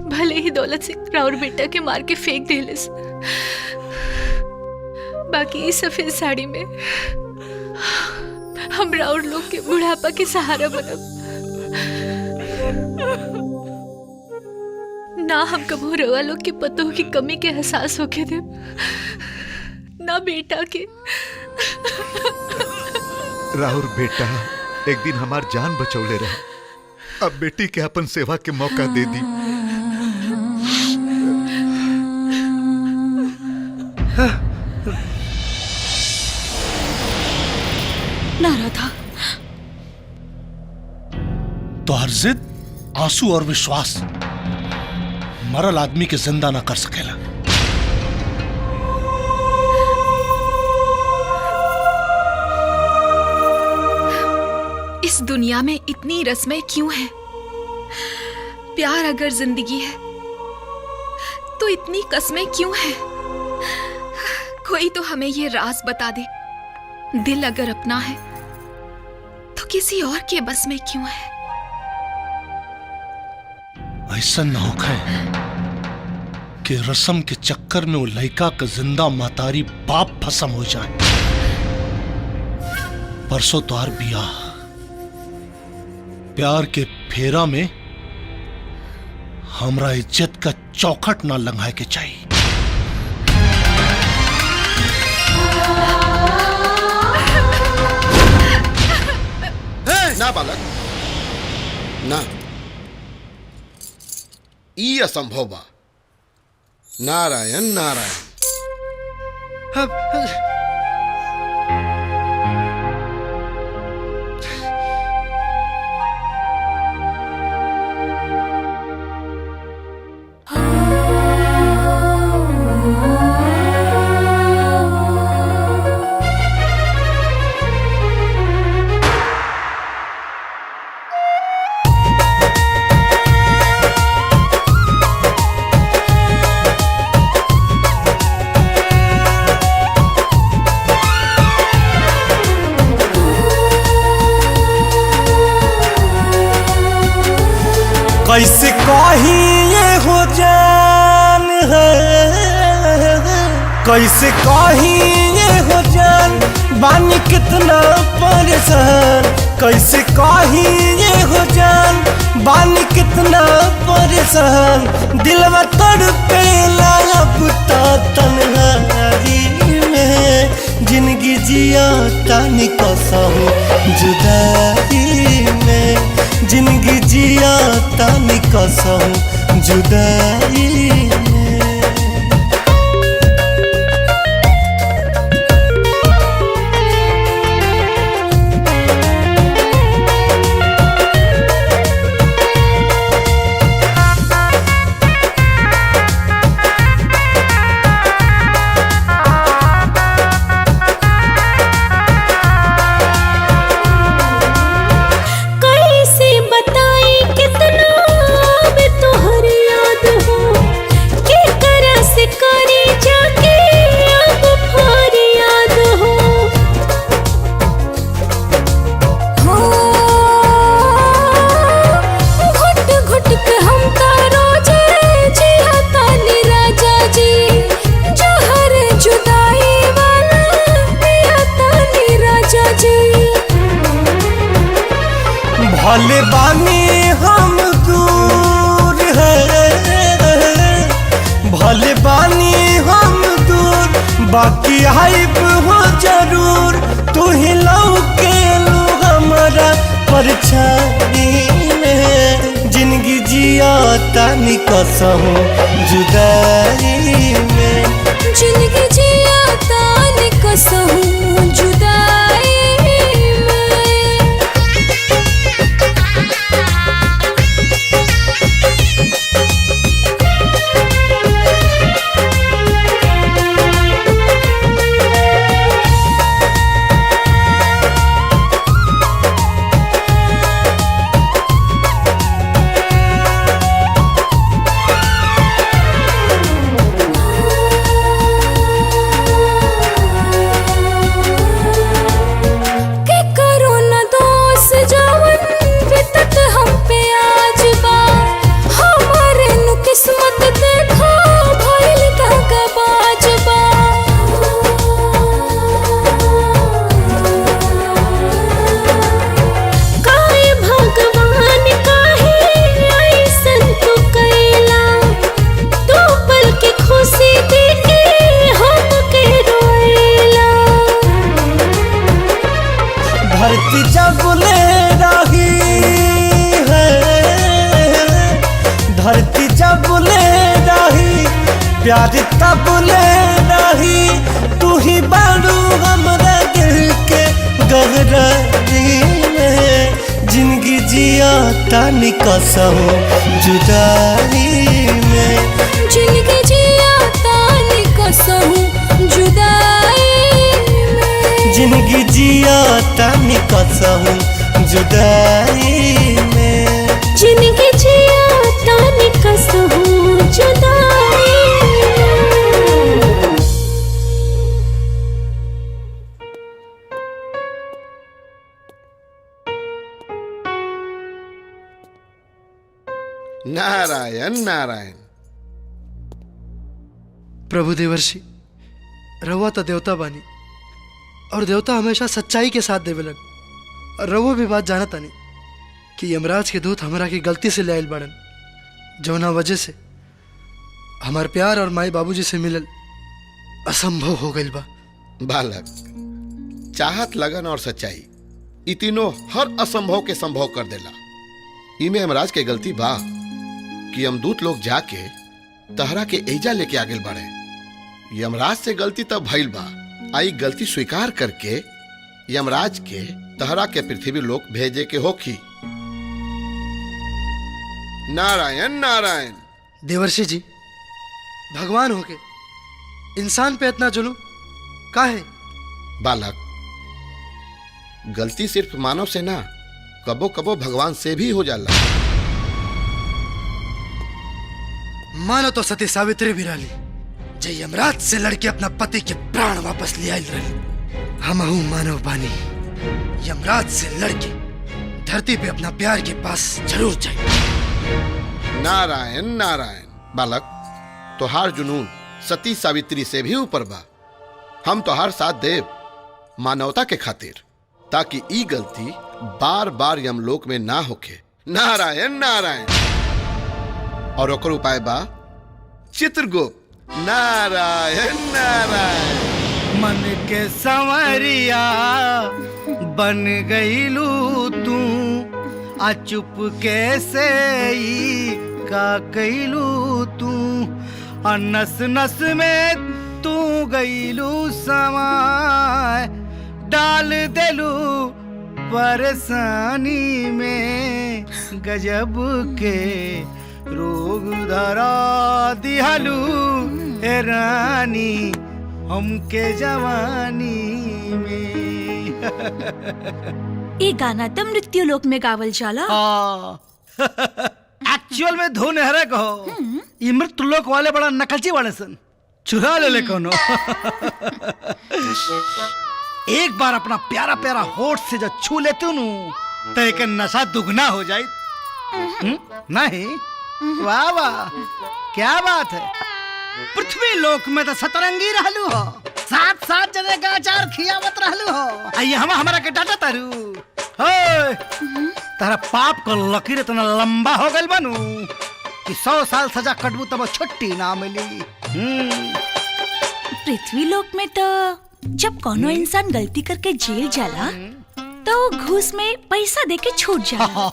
भले ही दौलत से राउर बेटा के मार के फेंक देलिस, बाकी इस सफेद साड़ी में हम राउर लोग के बुढ़ापा के सहारा बनब। ना हम कबो रवा लोग के पतों की कमी के एहसास होके दे, ना बेटा के। राहुल बेटा एक दिन हमार जान बचौले रहे, अब बेटी के अपन सेवा के मौका दे दी। ना राधा, तो हर जिद, आंसू और विश्वास मरल आदमी के जिंदा ना कर सकेला। इस दुनिया में इतनी रस्में क्यों हैं? प्यार अगर जिंदगी है तो इतनी कस्में क्यों हैं? कोई तो हमें ये राज बता दे। दिल अगर अपना है तो किसी और के बस में क्यों है? ऐसा न होखे कि रस्म के चक्कर में वो लड़का का जिंदा मातारी बाप भस्म हो जाए। परसों तोहार बियाह, प्यार के फेरा में हमरा इज्जत का चौखट ना लंघाए के चाहिए। ना बालक ना, ई असंभव बा। नारायण नारायण। कैसे कही ये हो जान है, कैसे कही ये हो जान, बानी कितना परेशान, कैसे कही ये हो जान, बानी कितना परेशान, दिलवा तड़पेला अब तो तन्हाई में, जिंदगी जिया तानी कसम जुदाई में, जिंदगी जिया तानी कसम जुदाई में। भले बानी हम दूर है, भले बानी हम दूर, बाकी हाइब हो जरूर, तू ही लौके लू हमारा परछाई में, जिंदगी जिया तानी कसम जुदाई में, जिंदगी जिया तानी कसम जुदाई में। धरती जब ले रही है, धरती जब ले रही, प्यार तब ले रही, तू ही बारू हमरा दिल के गहराई में, जिंदगी जिया तानी कसम जुदाई में, जिंदगी जिया तानी कसम जुदाई में, जिंदगी जिया तानी कसम जुदाई में, जिंदगी जिया तानी कसम जुदाई में। नारायण नारायण। प्रभु देवर्षि, रवा तो देवता बानी और देवता हमेशा सच्चाई के साथ देवेलन, और रवो भी बात जाना तानी कि यमराज के दूत हमरा की गलती से ले आयल बड़न, जौना वजह से हमार प्यार और माई बाबूजी से मिलल असंभव हो गइल बा। बालक, चाहत, लगन और सच्चाई ई तीनों हर असंभव के संभव कर देला। इमे यमराज के गलती बा कि यमदूत लोग जाके तहरा के एजा लेके आगे बढ़े। यमराज से गलती तब भइल बा, आई गलती स्वीकार करके यमराज के तहरा के पृथ्वी लोक भेजे के होखी। नारायण नारायण। देवर्षि जी, भगवान होके इंसान पे इतना जुलूम काहे? बालक, गलती सिर्फ मानव से ना, कबो कबो भगवान से भी हो जाला। मानो तो सती सावित्री भी रही, जे यमराज से लड़के अपना पति के प्राण वापस ले आयल रही। हमहू मानव बानी, यमराज से लड़के धरती पे अपना प्यार के पास जरूर जाए। नारायण नारायण। बालक, तोहार जुनून सती सावित्री से भी ऊपर बा। हम तोहार साथ देव मानवता के खातिर, ताकि ई गलती बार बार यमलोक में ना होखे। नारायण नारायण। और ओकर उपाय बा चित्रगुप्त। नारायण नारायण। मन के संवरिया बन गईलू तू, आ चुप कैसे ही का कैलू तू, आ नस नस में तू गईलू समाय, डाल देलू परेशानी में, गजब के रोग धरा दिहलू ए रानी हमके जवानी में। ये गाना तो मृत्यु लोक में गावल जाला। एक्चुअल में धुन हरे कहो, ये मृत्यु लोक वाले बड़ा नकलची वाले सन, चुरा ले कोनो। एक बार अपना प्यारा प्यारा होठ से जब छू लेती हूँ तो एक नशा दुगना हो जाए। नहीं? वाह वाह, क्या बात है। पृथ्वी लोक में तो सतरंगी रहलू हो, साथ साथ जने का अचार खियावत रहलू हो। आइए हमारा के डाटा तारू हो, तारा पाप को लकीर इतना लंबा हो गल बनू कि 100 साल सजा कटबू तब छुट्टी ना मिली। पृथ्वी लोक में तो जब कोनो इंसान गलती करके जेल जाला तो घूस में पैसा देके छूट जाला।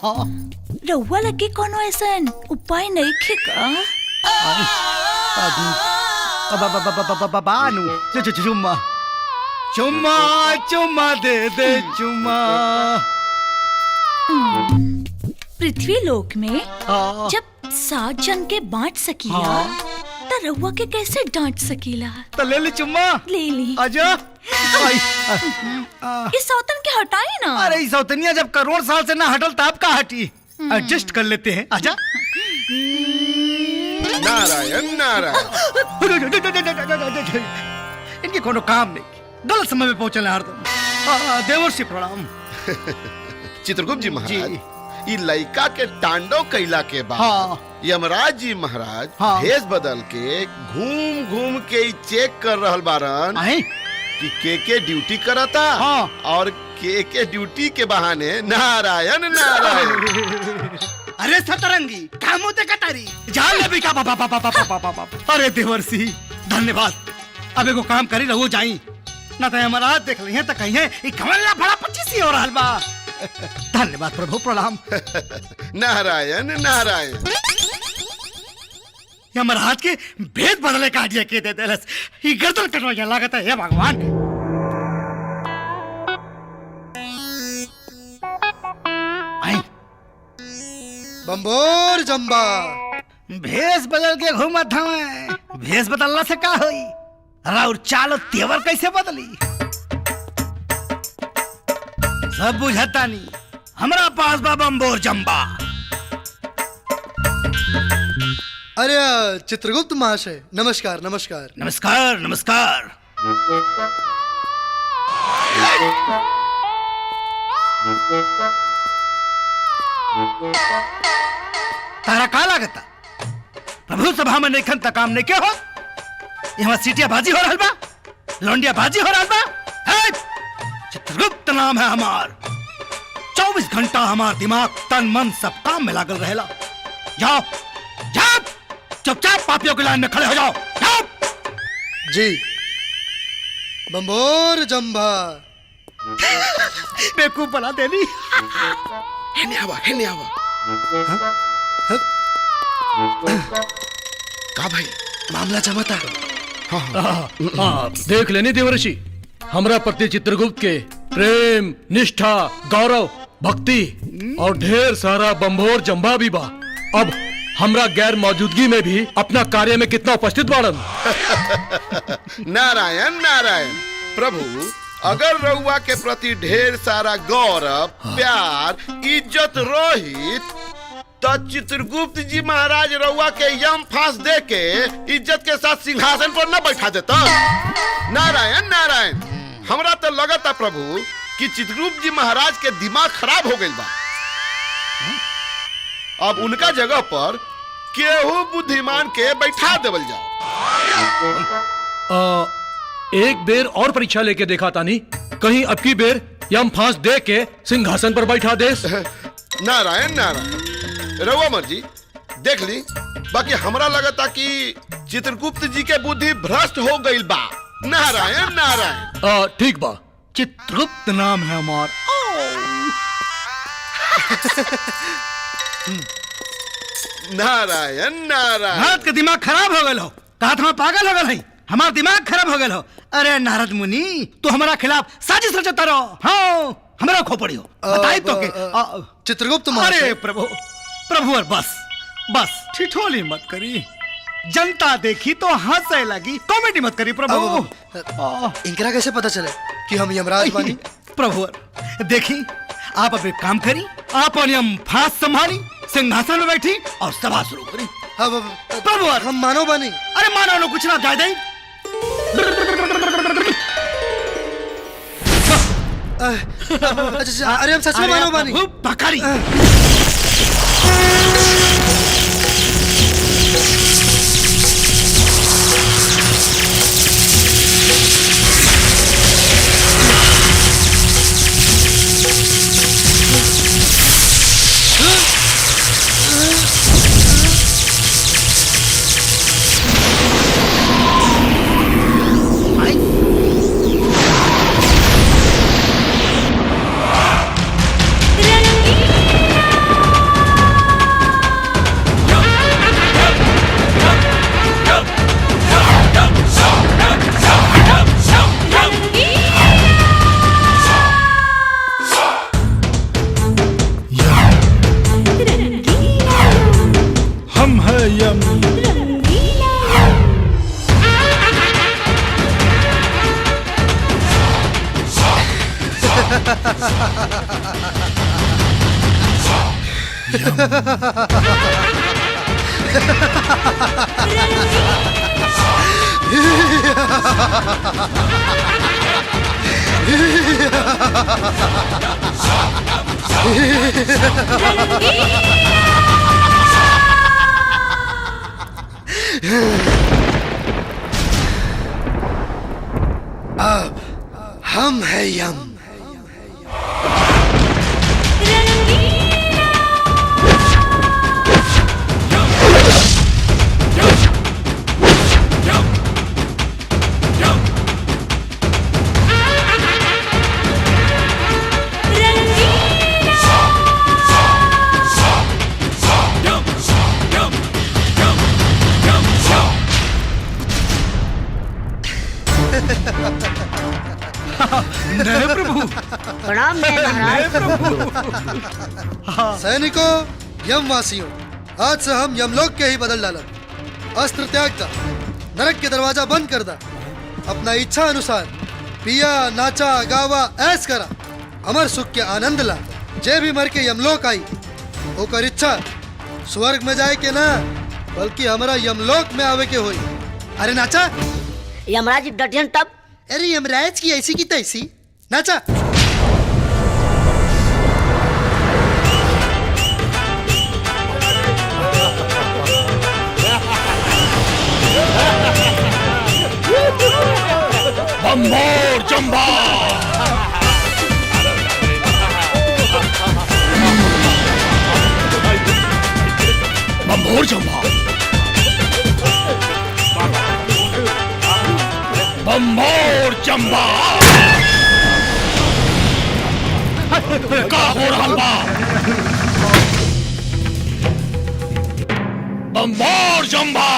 रउआ लगे कोनो ऐसा उपाय नहीं खे का? बानू चुम्मा चुम्मा चुम्मा दे दे चुम्मा। पृथ्वी लोक में जब 7 जन के बांट सकीला तो रउआ के कैसे डांट सकीला? तो ले ली चुम्मा। ले ली। आजा। इस सौतन के हटाई ना। अरे इस सौतनिया जब करोड़ साल से ना हटल तब का हटी। एडजस्ट कर लेते हैं, आजा। नारायण नारायण। इनके कोनो काम नहीं, गलत समय में पहुंचल हरदम। देवर्षि प्रणाम। चित्रगुप्त जी महाराज, ई लइका के तांडव कैला के बाद यमराज जी महाराज भेष बदल के घूम घूम के चेक कर रहल बारन कि के ड्यूटी करता और के ड्यूटी के बहाने नारायण नारायण। अरे सतरंगी काम होते कटारी जान ले भी का अरे देवर्षि धन्यवाद। अब एगो काम करी रहो जाई ना तो यमराज देख ली है तो कहीं है ई कमला बड़ा 25 हो रहल बा। धन्यवाद प्रभु प्रणाम। नारायण नारायण। यमराज के भेद बदले का आइडिया के दे देलस, ई गर्दन कटवा लागत है। हे भगवान। बम्बोर जम्बा भेष बदल के घूमत हमें, भेष बदलना से का होई? और चालो तेवर कैसे बदली सब बुझता नहीं। हमरा पास बा बम्बोर जम्बा। अरे चित्रगुप्त महाशय, नमस्कार नमस्कार। नमस्कार नमस्कार। तारा का लागता प्रभु सभा में नहीं खनता काम नहीं क्या हो? यहाँ सीटिया बाजी हो रहा बा, लौंडिया बाजी हो रहा बा। चित्रगुप्त नाम है हमार। 24 घंटा हमार दिमाग तन मन सब काम में लागल रहेला। जाओ जाओ चुपचाप पापियों की लाइन में खड़े हो जाओ। जाओ जी। बम्बोर जम्बा। बेवकूफ बना देनी। हेने आवा। का भाई मामला जमाता। देख लेनी देवर्षि, हमरा प्रति चित्रगुप्त के प्रेम निष्ठा गौरव भक्ति और ढेर सारा बम्बोर जम्बा भी बा। अब हमरा गैर मौजूदगी में भी अपना कार्य में कितना उपस्थित बाड़न। नारायण नारायण। प्रभु अगर रउआ के प्रति ढेर सारा गौरव प्यार इज्जत रोहित तो चित्रगुप्त जी महाराज रउआ के यम फांस दे के इज्जत के साथ सिंहासन पर न बैठा देता। नारायण नारायण। हमरा तो लगता प्रभु कि चित्रगुप्त जी महाराज के दिमाग खराब हो गई बा। अब उनका जगह पर केहू बुद्धिमान के बैठा देवल जाओ। एक बेर और परीक्षा लेके देखा तानी, कहीं अब की बेर यम फांस दे के सिंहासन पर बैठा देस। नारायण नारायण, रहुआ मर्जी देख ली। बाकी हमरा लगता कि चित्रगुप्त जी के बुद्धि भ्रष्ट हो गई बा। नारायण नारायण। ठीक बा। चित्रगुप्त नाम है हमार। नारायण नारायण। भारत के दिमाग खराब हो गए हो, कहा हम पागल हो गए, हमारा दिमाग खराब हो गए हो। अरे नारद मुनि, तू हमारा खिलाफ साजिश रचता रहो। हाँ, हमारा खोपड़ी हो बताई तो के चित्रगुप्त। अरे प्रभु प्रभु, और बस बस ठिठोली मत करी, जनता देखी तो हंसे लगी। कॉमेडी मत करी प्रभु। इनकरा कैसे पता चले कि हम यमराज बानी? प्रभु देखी, आप अब एक काम करी, आप हम फांस संभाली, सिंहासन में बैठी और सभा शुरू करी। प्रभु हम मानव बानी। अरे मानव लोग कुछ ना जाए दे। अरे हम सच में मानव बानी। पकड़ी। अब हम है यम। प्रणाम महाराज। सैनिकों, यमवासियों, आज से हम यमलोक के ही बदल डाला। अस्त्र त्याग दा, नरक के दरवाजा बंद कर दा, अपना इच्छा अनुसार पिया नाचा गावा ऐस करा, अमर सुख के आनंद ला। जे भी मर के यमलोक आई ओकर इच्छा स्वर्ग में जाए के ना, बल्कि हमारा यमलोक में आवे के होई। अरे नाचा। यमराज डटियन तब। अरे यमराज की ऐसी की तैसी नाचा। बम्बोर जम्बा। बम्बोर जम्बा। बम्बोर जम्बा। का हो रहा बा? बम्बोर जम्बा।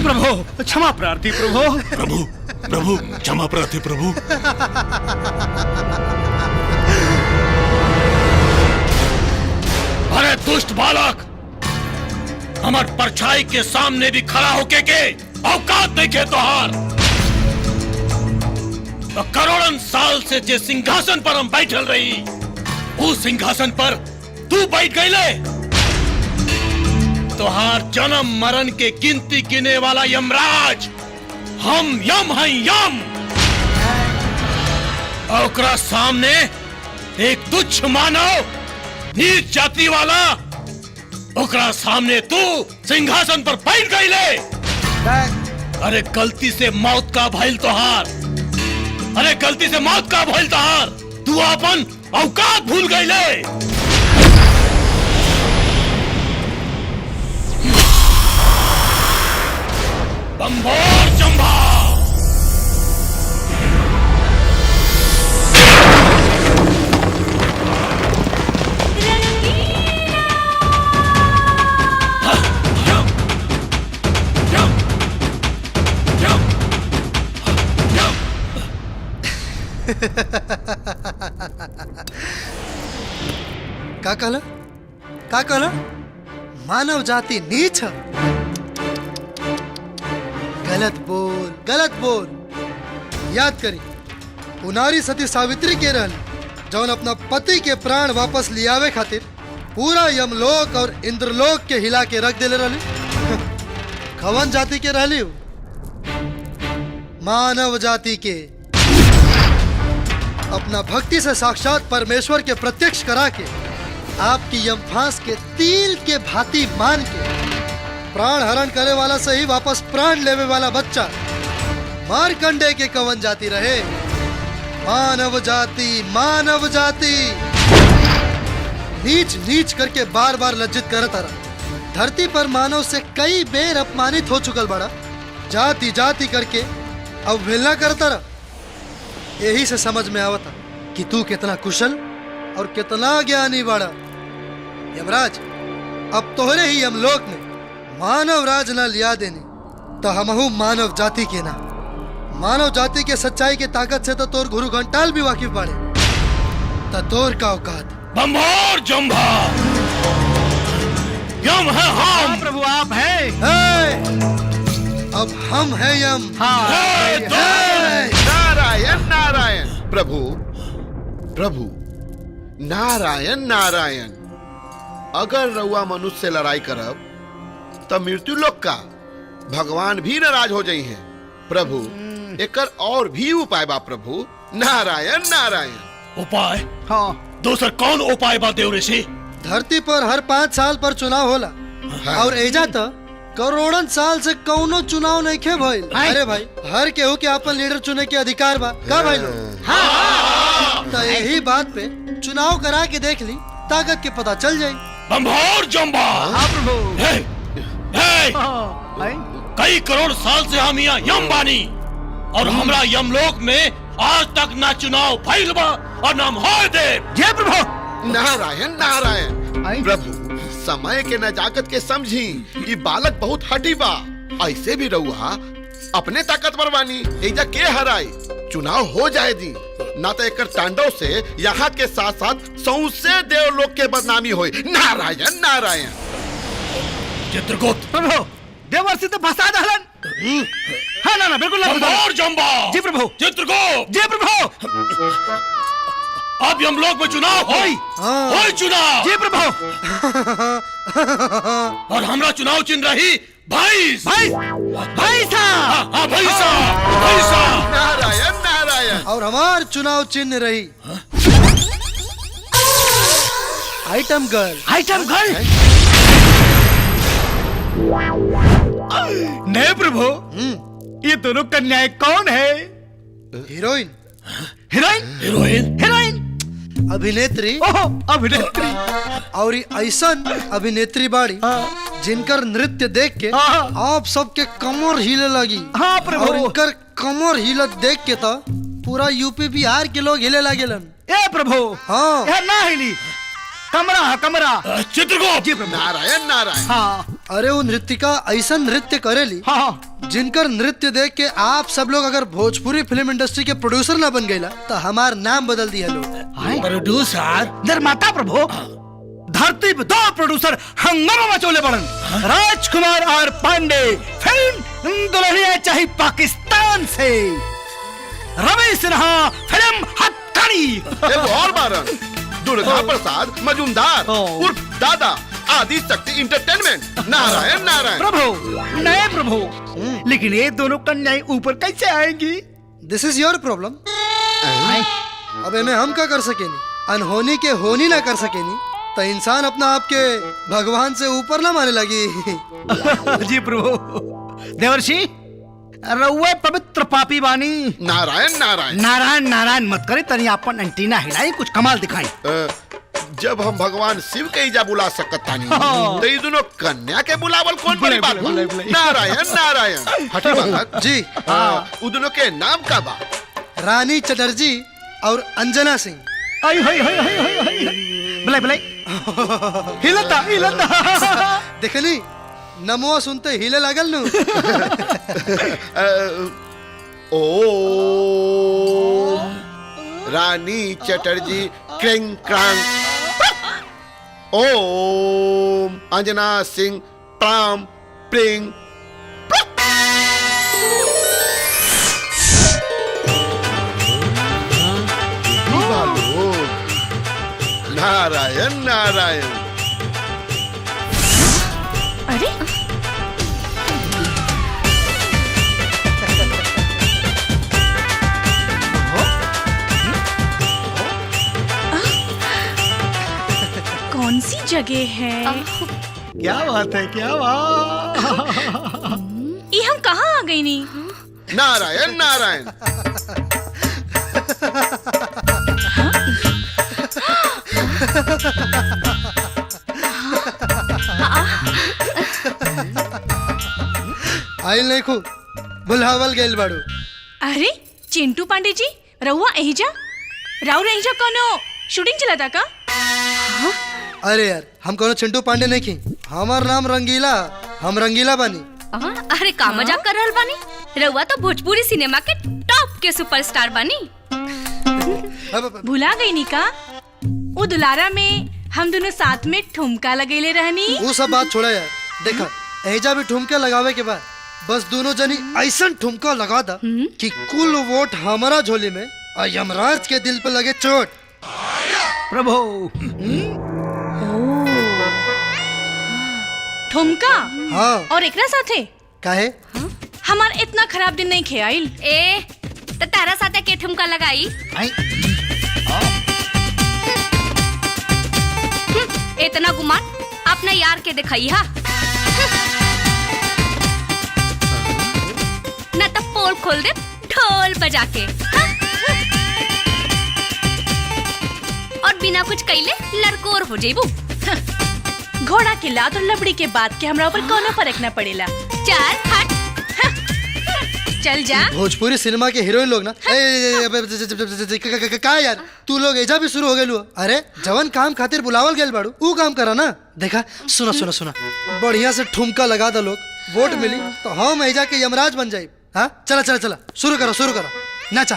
प्रभु क्षमा प्रार्थी। प्रभु प्रभु प्रभु क्षमा प्रार्थी। प्रभु अरे दुष्ट बालक, हमार परछाई के सामने भी खड़ा होके के औकात देखे तोहार। तो करोड़न साल से जे सिंहासन पर हम बैठल रही, उस सिंहासन पर तू बैठ गईले। तोहार जन्म मरण के गिनती गिने वाला यमराज हम यम हैं, यम। और ओकरा सामने एक तुच्छ मानव, नीच जाति वाला, ओकरा सामने तू सिंहासन पर बैठ गईले। अरे गलती से मौत का भइल तोहार, अरे गलती से मौत का भइल तोहार, तू अपन औकात भूल गईले। बंभोर जंभा। का कहला? का कहला? मानव जाति नीच है। गलत बोल, गलत बोल। याद करी, उनारी सती सावित्री के रहल जौन अपना पति के प्राण वापस लियावे खातिर पूरा यमलोक और इंद्रलोक के हिला के रख देले रहली। कवन जाति के रहली? मानव जाति के। अपना भक्ति से साक्षात परमेश्वर के प्रत्यक्ष करा के आपकी यमफांस के तिल के भांति मान के प्राण हरण करे वाला से ही वापस प्राण लेवे वाला बच्चा मारकंडे के कवन जाति रहे? मानव जाति, मानव जाति। नीच नीच करके बार बार लज्जित करता रहा। धरती पर मानव से कई बेर अपमानित हो चुकल बड़ा, जाति जाति करके अवहेलना करता रहा। यही से समझ में आवता कि तू कितना कुशल और कितना ज्ञानी बड़ा। यमराज, अब तोहरे ही यमलोक में मानव राज न लिया देनी तो हमहू मानव जाति के ना। मानव जाति के सच्चाई के ताकत से तो तोर गुरु घंटाल भी वाकिफ बाड़े। तो तोर का औकात? बंभोर जंभा। यम है हम। प्रभु आप हैं। अब हम हैं यम। नारायण नारायण। प्रभु प्रभु नारायण नारायण। अगर रउआ मनुष्य से लड़ाई करब तो मृत्यु लोक का भगवान भी नाराज हो जाई हैं। प्रभु एकर और भी उपाय बा प्रभु। नारायण नारायण। उपाय? हाँ। दूसर कौन उपाय बा देव ऋषि? धरती पर हर 5 साल पर चुनाव होला। हाँ। और एजा तो करोड़न साल से कौनो चुनाव नहीं खे भइल। अरे भाई, हर केहू के अपन लीडर चुने के अधिकार बा का भाई लोग? हाँ। तो यही बात पे चुनाव करा के देख ली, ताकत के पता चल जाये। बंभोर जंभा। हाँ प्रभु। कई करोड़ साल से हम यहाँ यम बानी और हमरा यमलोक में आज तक ना चुनाव भइल बा और ना होए दे। जय प्रभु। नारायण नारायण। प्रभु समय के नजाकत के समझी, ये बालक बहुत हठी बा। ऐसे भी रहुआ अपने ताकतवर बानी, एजा के हराई। चुनाव हो जाए दी, ना तो एक तांडव से यहाँ के साथ साथ सौंसे देवलोक के बदनामी होई। नारायण नारायण। चित्रगुप्त। प्रभु देवर्षि तो फंसा दहलन। हाँ ना बिल्कुल। बंभोर जंभा। जी प्रभु। चित्रगुप्त। जी प्रभु। अब यमलोक में चुनाव होई। होई चुनाव। जी प्रभु। और हमरा चुनाव चिन्ह रही भाईस। भाईसा। हाँ भाईसा। भाईसा। नारायण नारायण। और हमार चुनाव चिन्ह रही आइटम गर्ल। Item girl. नहीं प्रभु, ये दोनों कन्याएं कौन है? हीरोइन। हीरोइन? हीरोइन? हीरोइन? अभिनेत्री। अभिनेत्री। और ऐसन अभिनेत्री बाड़ी जिनकर नृत्य देख के आप सबके कमर हिले लगी। हाँ प्रभु। और इनकर कमर हिलत देख के तो पूरा यूपी बिहार के लोग हिले लगेलन। ए प्रभु। हाँ। यह ना हिली, कमरा कमरा। चित्रगुप्त। जी प्रभु। नारायण नारायण। हाँ। अरे वो नृत्यिका ऐसा नृत्य करेली। हाँ। जिनकर नृत्य देख के आप सब लोग अगर भोजपुरी फिल्म इंडस्ट्री के प्रोड्यूसर ना बन गईला तो हमार नाम बदल दिया लोग। प्रोड्यूसर? निर्माता प्रभु। धरती पे 2 प्रोड्यूसर हंगामा मचोले बड़न। राजकुमार और पांडे। फिल्म दुल्हनिया चाहिए पाकिस्तान से। रवि सिन्हा फिल्म हथकड़ी। और बारन दुर्गा प्रसाद मजूमदार उर्फ दादा आदि शक्ति इंटरटेनमेंट। नारायण नारायण। प्रभु नए प्रभु, लेकिन ये दोनों कन्याएं ऊपर कैसे आएंगी? दिस इज योर प्रॉब्लम। अब इन्हें हम क्या कर सकेनी? अनहोनी के होनी ना कर सकेनी तो इंसान अपना आप के भगवान से ऊपर ना माने लगी। जी प्रभु। देवर्षि रउए पवित्र पापी बानी। नारायण नारायण। नारायण नारायण मत करे, तनी अपन एंटीना हिलाई, कुछ कमाल दिखाई। जब हम भगवान शिव के इजा बुला सकतानी तो ये दोनों कन्या के बुलावल कौन बड़ी बात? नारायण नारायण। हटी भगत जी। उ दोनों के नाम का बा? रानी चटर्जी और अंजना सिंह। आई हाय हाय हाय हाय हाय। बुलाई बुलाई। हिलता हिलता। देखली नमो सुनते हिले लागल नु। ओ रानी चटर्जी क्रिंग क्रांग। ओम अंजना सिंह प्राम प्रिंग। नारायण नारायण। अरे कौन सी जगह है? क्या बात है, क्या बात। ये हम कहाँ आ गई नी? नारायण नारायण। आइल नहीं खूब बुलावल गेल बाड़ू। अरे चिंटू पांडे जी, रहुआ एहिजा राव एहिजा कोनो शूटिंग चला का? अरे यार हम कोनो चिंटू पांडे नहीं की, हमार नाम रंगीला, हम रंगीला बानी। अरे का मजाक कर रहल बानी? रहुआ तो भोजपुरी सिनेमा के टॉप के सुपरस्टार बानी। भुला गई नी का? वो दुलारा में हम दोनों साथ में ठुमका लगेले रहनी। वो सब बात छोड़ा यार, देखा एजा भी ठुमके लगावे के बाद बस दोनों जनी ऐसा ठुमका लगा दा कि कुल वोट हमारा झोली में और यमराज के दिल पे लगे चोट। प्रभु ठुमका। हाँ। और एकरा साथे काहे? हमार इतना खराब दिन नहीं खेआइल। ए तो तारा साथे के ठुमका लगाई? इतना गुमान अपना यार के दिखाई हा। न तो पोल खोल दे ढोल बजा के। और बिना कुछ कइले लड़कोर हो जेबू। घोड़ा के लात और लबड़ी के बात के हमरा ऊपर कोनो फर्क न पड़ेला। चल हट। चल जा। भोजपुरी सिनेमा के हीरोइन लोग ना का यार तू लोग एजा भी शुरू हो गए। अरे जवन काम खातिर बुलावल गेल बाड़ू ऊ काम करा ना। देखा सुना सुना सुना, बढ़िया से ठुमका लगा दो, लोग वोट मिली तो हम एजा के यमराज बन जाए। हाँ चला चला चला शुरू करो नाचा।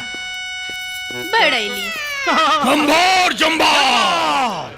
बड़ैली जंभार जंभार।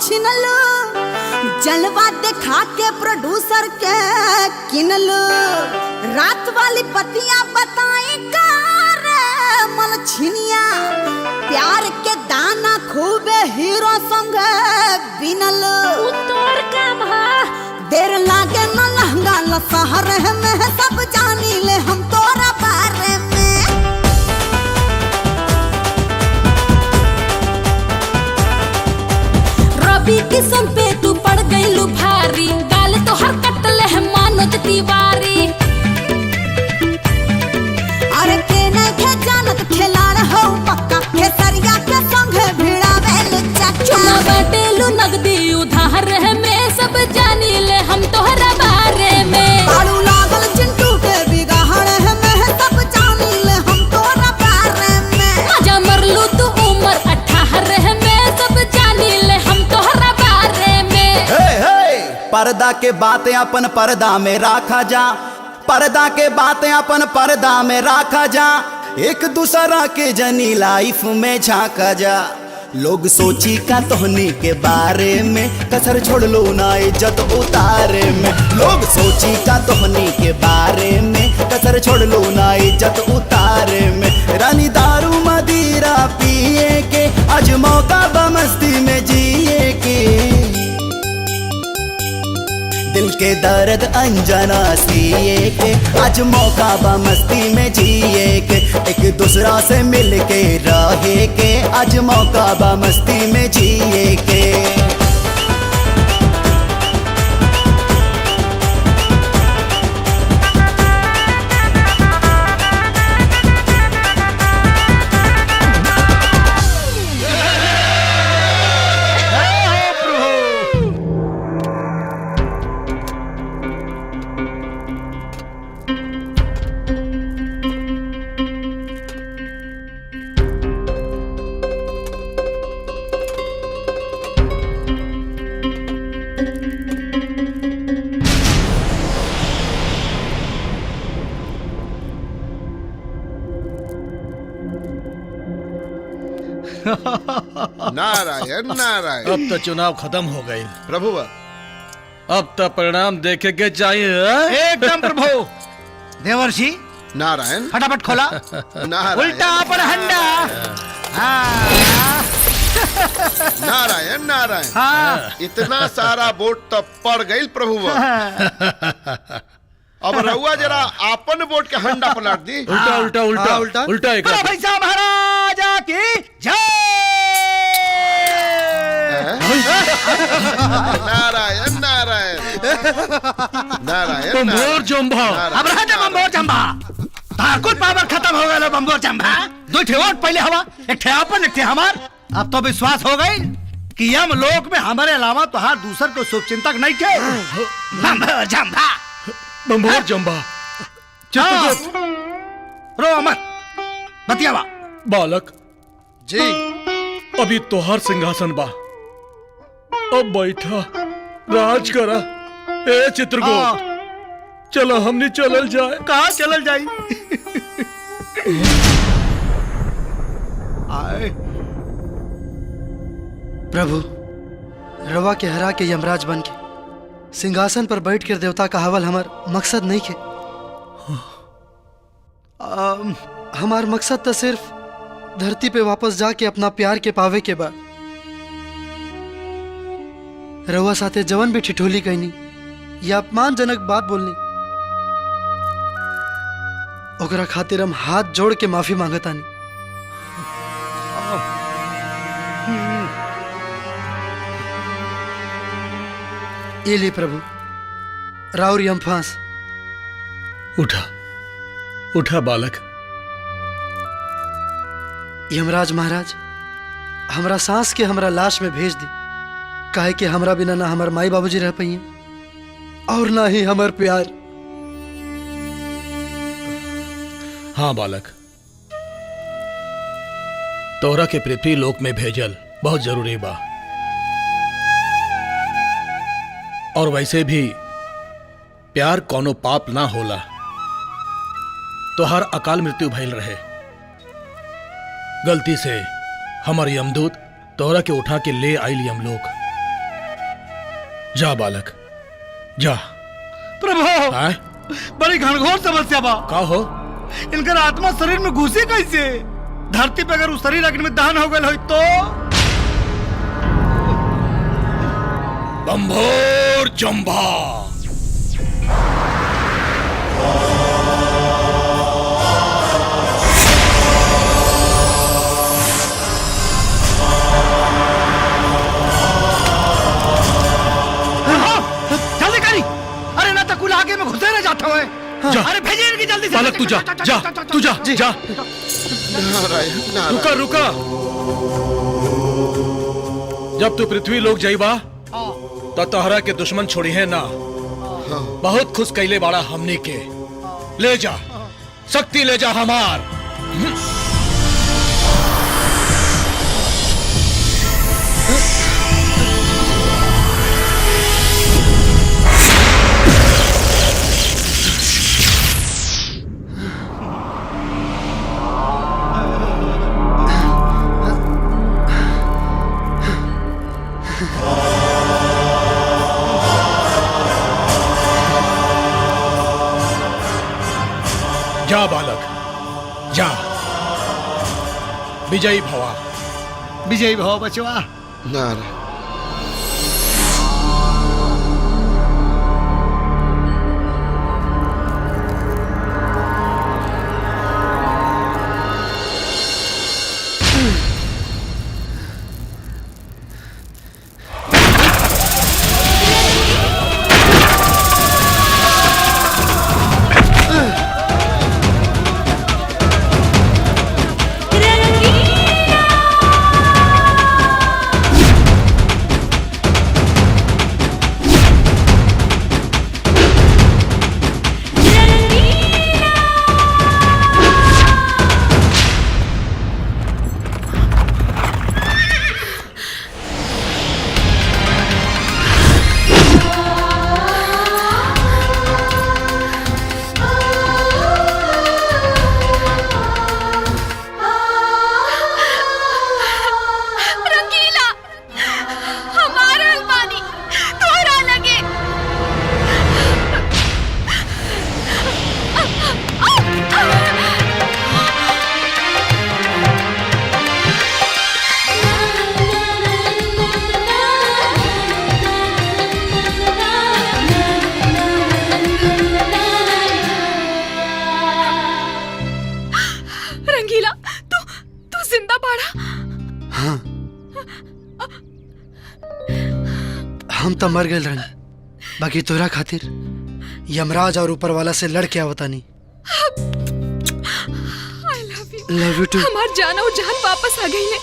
छिनलो, जलवा दिखा के प्रोड्यूसर के किनलो, रात वाली पतियां बताई कार मन छिनिया, प्यार के दाना खूबे हीरो संग बिनलो। तोर काम देर लागे न लहंगा लसहर में सब जानी ले हम तोरा बारे में। रवि किशन पे तू पड़ गईलू भारी, गाल तो हर कटले है मनोज तिवारी। अरे के नहीं खे जानत खिलाड़ हो पक्का, खेसरिया के संग भिड़ावे लुच्चा। चुमा बटेलू नगदी उधार है में सब जानी ले हम तोहरा बारे में। बालू लागल चिंटू के बिगाड़ है में सब जानी ले हम तोहरा बारे में। मजा मरलू तू उम्र 18 में सब जानी ले हम तोहरा बारे में। हे हे पर्दा के बातें अपन पर्दा में रखा जा, पर्दा के बातें अपन पर्दा में रखा जा, एक दूसरा के जनी लाइफ में झांका जा। लोग सोची का तोहनी के बारे में, कसर छोड़ लो ना इज्जत उतारे में। लोग सोची का तोहनी के बारे में, कसर छोड़ लो ना इज्जत उतारे में। रानी दारू मदिरा पिए के आज मौका बमस्ती में जिए के, दिल के दर्द अंजना सिए के आज मौका बा मस्ती में जिए के। एक दूसरा से मिल के रहे के आज मौका बा मस्ती में जिए के। नारायण नारायण। अब तो चुनाव खत्म हो गए प्रभु, अब तो परिणाम देखे के चाहिए। एकदम प्रभु। देवर्षि नारायण फटाफट खोला। नारायण उल्टा पर हंडा। नारायण नारायण। हाँ। इतना सारा वोट तो पड़ गई प्रभु। अब रहुआ जरा आपन वोट के हंडा पलट दी। उल्टा उल्टा उल्टा उल्टा उल्टा एक भाई साहब महाराजा की जय। नारायण नारायण नारायण। बम्बोर जम्भा। अब रहा जा बम्बोर जम्भा। ताकुत पावर खत्म हो गया बम्बोर जम्भा। दो ठे वोट पहले हवा, एक ठे आपन एक ठे हमार। अब तो विश्वास हो गई कि यम लोक में हमारे अलावा तो हर दूसर को शुभ चिंतक नहीं थे। बम्बोर जम्भा। बम्बोर जम्भा। रो मत बतियावा। बालक जी अभी तोहार सिंहासन बा, अब बैठा राज करा। ए चित्रगुप्त चलो हमने चलल जाए। कहाँ चलल जाई? आए प्रभु, रवा के हरा के यमराज बन के सिंहासन पर बैठ कर देवता का हवल हमार मकसद नहीं के। हमार मकसद तो सिर्फ धरती पे वापस जाके अपना प्यार के पावे के बाद रवा साथे जवन भी ठिठोली कहनी या अपमानजनक बात बोलनी, ओकरा खातिर हम हाथ जोड़ के माफी मांगतानी। ये ले प्रभु राउर यम फांस। उठा उठा बालक। यमराज महाराज हमरा सांस के हमरा लाश में भेज दी, काहे कि हमरा बिना ना हमार माई बाबूजी रह पाइए और ना ही हमार प्यार। हाँ बालक, तोहरा के पृथ्वी लोक में भेजल बहुत जरूरी बा। और वैसे भी प्यार कोनो पाप ना होला, तो हर अकाल मृत्यु भइल रहे। गलती से हमार यमदूत तोहरा के उठा के ले आइल यमलोक। जा बालक जा। प्रभु बड़ी घनघोर समस्या बा। का हो? इनकर आत्मा शरीर में घुसी कैसे? धरती पे अगर उस शरीर अग्नि में दहन हो गए हो तो बंभोर जंभा। जल्दी करी। अरे ना तो कुल आगे में घुसे रह जाता है। अरे भेजिए इनकी जल्दी से। बालक तू जा जा तू जा जा। रुका रुका। जब तू पृथ्वी लोग जाइबा तो तोहरा के दुश्मन छोड़ी है ना। बहुत खुश कैले बाड़ा हमनी के। ले जा शक्ति ले जा हमार। जा बालक जा। विजयी भवा। विजयी भव बचवा। नारायण। हम तो मर गए रानी, बाकी तोरा खातिर यमराज और ऊपर वाला से लड़ के आवता नहीं। Love you too. हमार जान और जान वापस आ गई है।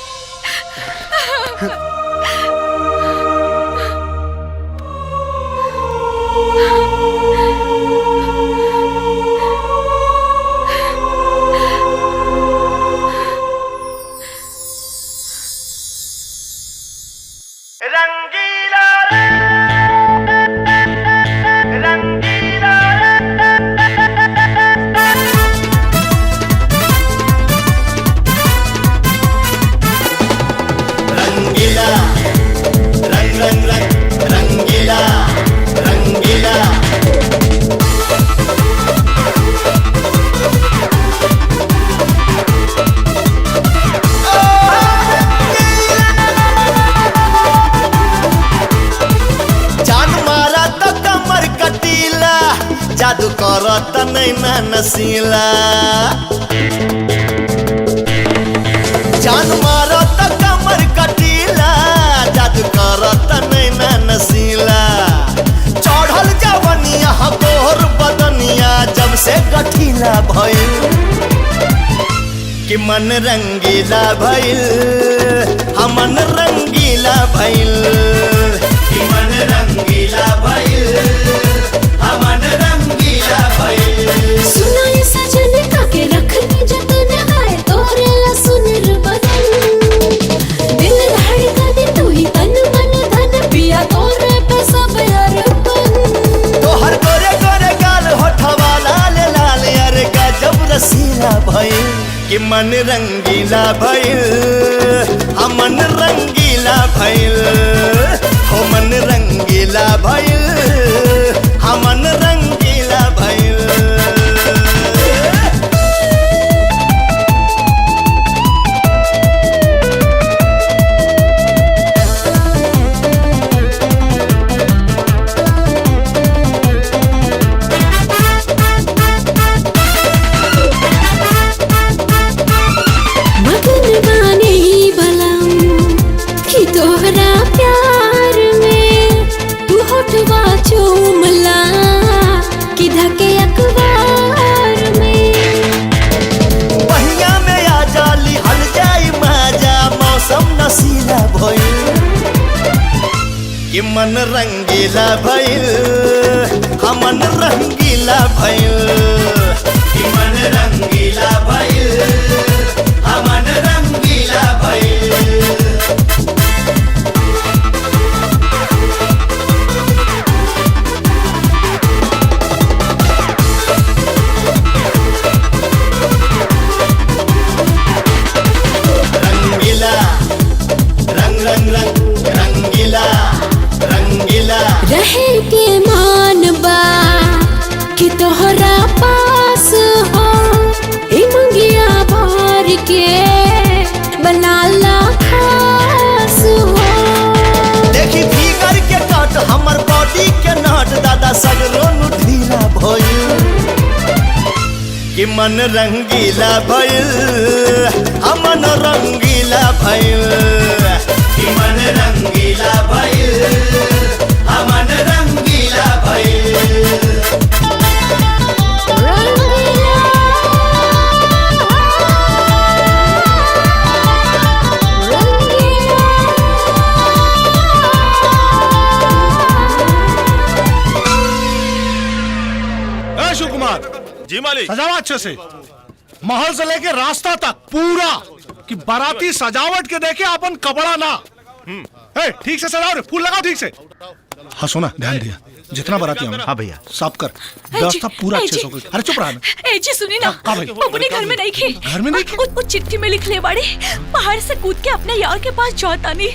जादू करत नैना नसीला, जान मारत कमर कटीला, जादू करत नैना नसीला। चढ़ल जवनिया गोर बदनिया जब से गठीला भइल कि मन रंगीला भइल, हमन रंगीला भइल कि मन रंगीला भइल, हमन रंगीला भइल। सुनाई सजन काके रखनी जतन है तोरे ला सुनर बदन, दिल धड़कन तू ही तन मन धन पिया तोरे पे सब अर्पण। तोहर गोरे गोरे गाल होठवा लाल लाल यार गजब रसीला भइल कि मन रंगीला भइल, हमन रंगीला भइल, हो मन रंगीला भइल हमन रंगीला भइल मगन बानी बलम कि तोहरा प्यार में तू होठवा चूमला कि धके अखबार में पहिया में आ जाली हल जाई माजा मौसम नशीला भइल कि मन रंगीला भइल हमन रंगीला भइल कि मन रंगीला भइल हमन रंगीला भइल रंगीला रंग रंग रंग रंगीला रंगीला रहे के मान बा कि तोहरा पास हो ए मंगिया भर के बनाला खास हो देखी भीगर के कट हमर बॉडी के नट दादा सगरो नु ढीला भइल कि मन रंगीला भइल हमन रंगीला भइल कि मन रंगीला भइल हमन रंगीला भइल शिव कुमार जी मालिक। सजावा अच्छे से महल से लेके रास्ता तक पूरा कि बाराती सजावट के देखे अपन कपड़ा ना ए, ठीक से सजाओ रे, फूल लगाओ ठीक से। हाँ सुना ध्यान दिया जितना बाराती होंगे हाँ भैया सब कर व्यवस्था पूरा अच्छे से हो गई। अरे चुप रहा ना। ए जी सुनी ना का भाई? अपने घर में नहीं खे घर में नहीं खे? वो चिट्ठी में लिख ले बाड़े पहाड़ से कूद के अपने यार के पास जाता नहीं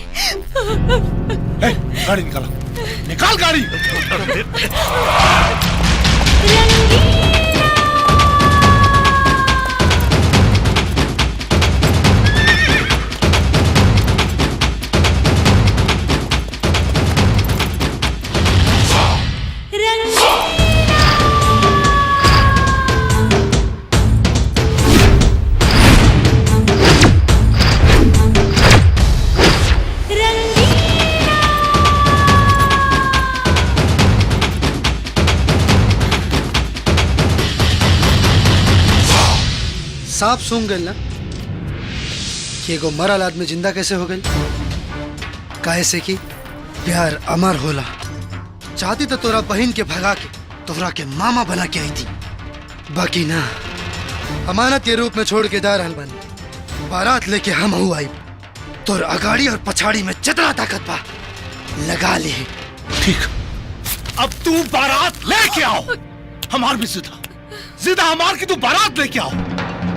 गाड़ी निकाला निकाल गाड़ी साफ सूंघ गई ना कि एगो मरल आदमी जिंदा कैसे हो गई। काहे से कि प्यार अमर होला। चाहती तो तोरा बहन के भगा के तोरा के मामा बना के आई थी, बाकी ना अमानत के रूप में छोड़ के जा रहल बनी। बारात लेके हम हूँ आई, तोर अगाड़ी और पछाड़ी में जितना ताकत बा लगा ले। ठीक अब तू बारात लेके आओ। हमार भी जिदा हमार की तू बारात लेके आओ।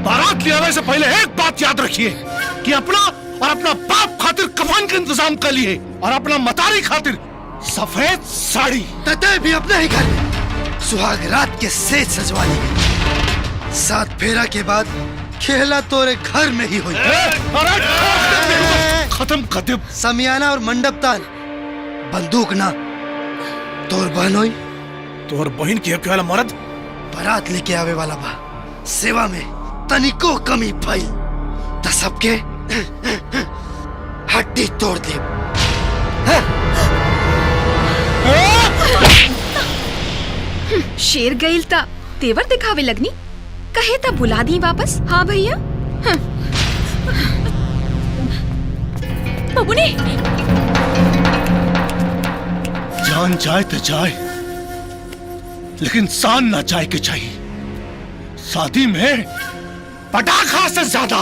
बारात ले आने से पहले एक बात याद रखिए कि अपना और अपना बाप खातिर कफन का इंतजाम कर लिए और अपना मतारी खातिर सफेद साड़ी। तते भी अपने ही घर में सुहाग रात के सेज सजवा ली। 7 फेरा के बाद खेला तोरे घर में ही हुई। खत्म कर दे। समियाना और मंडप तान बंदूक ना तोर बहन होई। तोर बहन की वाला मर्द बारात लेके आवे वाला बा। सेवा में तनिको कमी भइल त सबके हड्डी तोड़ दे। शेर गईल ता तेवर दिखावे लगनी, कहे ता बुला दी वापस। हाँ भैया। बबुनी जान जाए तो जाए लेकिन शान ना जाए के चाहिए। शादी में पटाखा से ज्यादा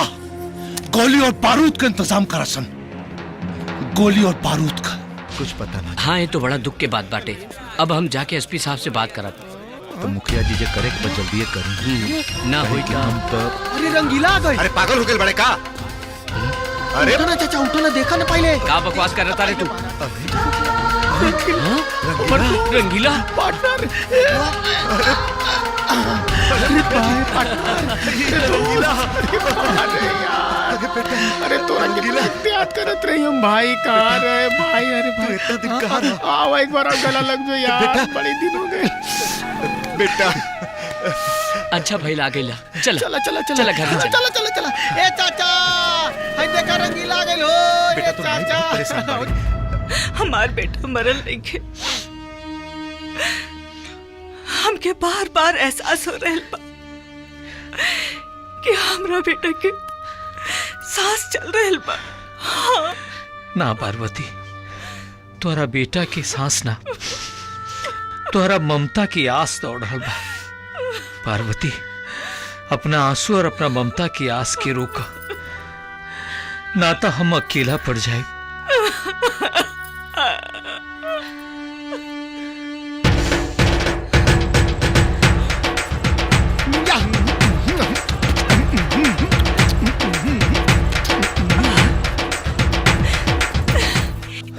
गोली और बारूद का इंतजाम करा सन। गोली और बारूद का कुछ पता ना। हाँ ये तो बड़ा दुख के बात बाटे। अब हम जाके एसपी साहब से बात करा तो मुखिया जी जे करे के जल्दी करें ना होई का हम तो। अरे रंगीला आ गई। अरे पागल हो गए बड़े का। अरे उठो ना चाचा, उठो ना, देखा ना पहले का बकवास कर रहा रे तू। रंगीला पार्टनर अरे तो रंगीला याद करत रही हूँ भाई कहाँ रहे भाई। अरे भाई इतना दिन कहाँ रहा? आओ एक बार गला लग जाओ यार, बड़ी दिन हो गए बेटा। अच्छा भाई ला गई। चला चला चला चला घर में चला चला चला। ए चाचा हाय देखा रंगीला आ गई हो। ए चाचा हमार बेटा मरल नहीं के। हमके बार बार एहसास हो रहल बा कि हमरा बेटा के सांस चल रहल बा। हाँ। ना पार्वती, तोरा बेटा की सांस ना, तोरा ममता की आस दौड़ रहल बा। पार्वती, अपना आंसू और अपना ममता की आस के रोक, ना तो हम अकेला पड़ जाए।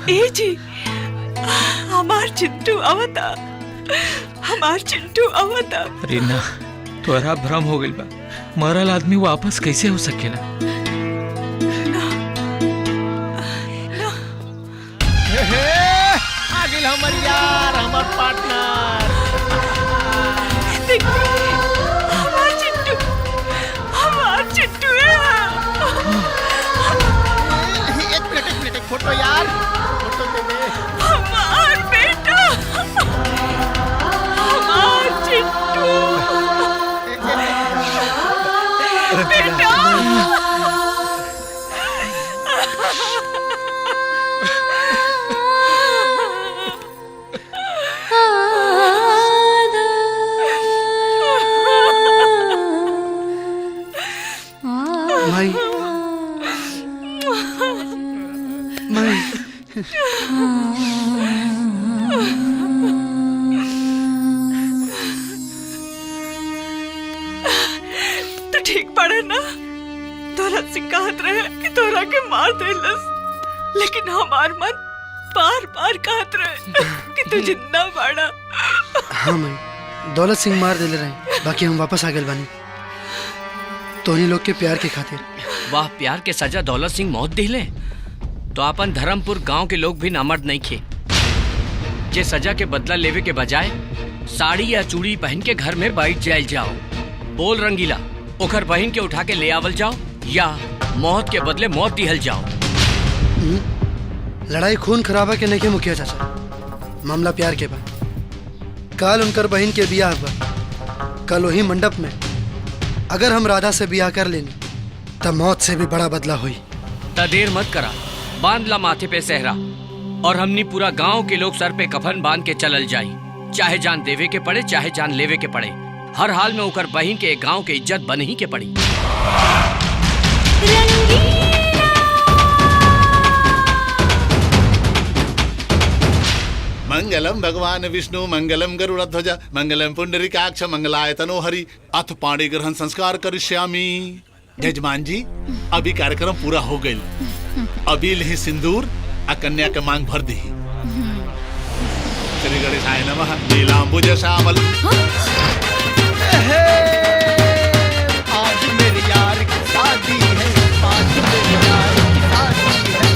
ए जी हमार चिंटू आवता, हमार चिंटू आवता। अरे ना, तोरा भ्रम हो गइल बा। मरल आदमी वापस कैसे हो सकेला? आ गइल हमर यार, हमर पार्टनर। हमार चिंटू, हमार चिंटू है। एक मिनट फोटो यार, फोटो दे दे। हमार बेटा, हमार चिंटू बेटा। माई माई तो ठीक पड़े ना, तोरा सिखात रहे कि तोरा के मार देलस, लेकिन हमार मन बार बार कहत रहे कि तू जिंदा बाड़ा। हाँ माई, दौलत सिंह मार देले रहे, बाकी हम वापस आ गए बानी तोहनी लोग के प्यार के खातिर। वाह, प्यार के सजा दौलत सिंह मौत दिले तो अपन धर्मपुर गांव के लोग भी नामर्द नहीं खे। जे सजा के बदला लेवे के बजाय साड़ी या चूड़ी पहन के घर में बैठ जाइल जाओ। बोल रंगीला, ओकर बहन के उठा के ले आवल जाओ या मौत के बदले मौत दिहल जाओ। लड़ाई खून खराबा के नहीं मुखिया चाचा, मामला प्यार के बा। कल उनकर बहन के बियाह बा, कल वही मंडप में अगर हम राधा से बियाह कर लेनी तब मौत से भी बड़ा बदला हुई। ता देर मत करा, बांध ला माथे पे सहरा और हमनी पूरा गांव के लोग सर पे कफन बांध के चलल जाई। चाहे जान देवे के पड़े, चाहे जान लेवे के पड़े, हर हाल में ओकर बहन के गांव के इज्जत बन ही के पड़ी। मंगलम भगवान विष्णु, मंगलम गरुड़ध्वज, मंगलम पुंडरीकाक्ष, मंगलाय तनोहरि, अथ पाणी ग्रहण संस्कार करिष्यामि। जजमान जी, अभी कार्यक्रम पूरा हो गई। अभी लही सिंदूर आ कन्या के मांग भर दी। श्री गणेशाय नमः। नीलांबुज श्यामल। आज मेरे यार की शादी है, आज मेरे यार की शादी है।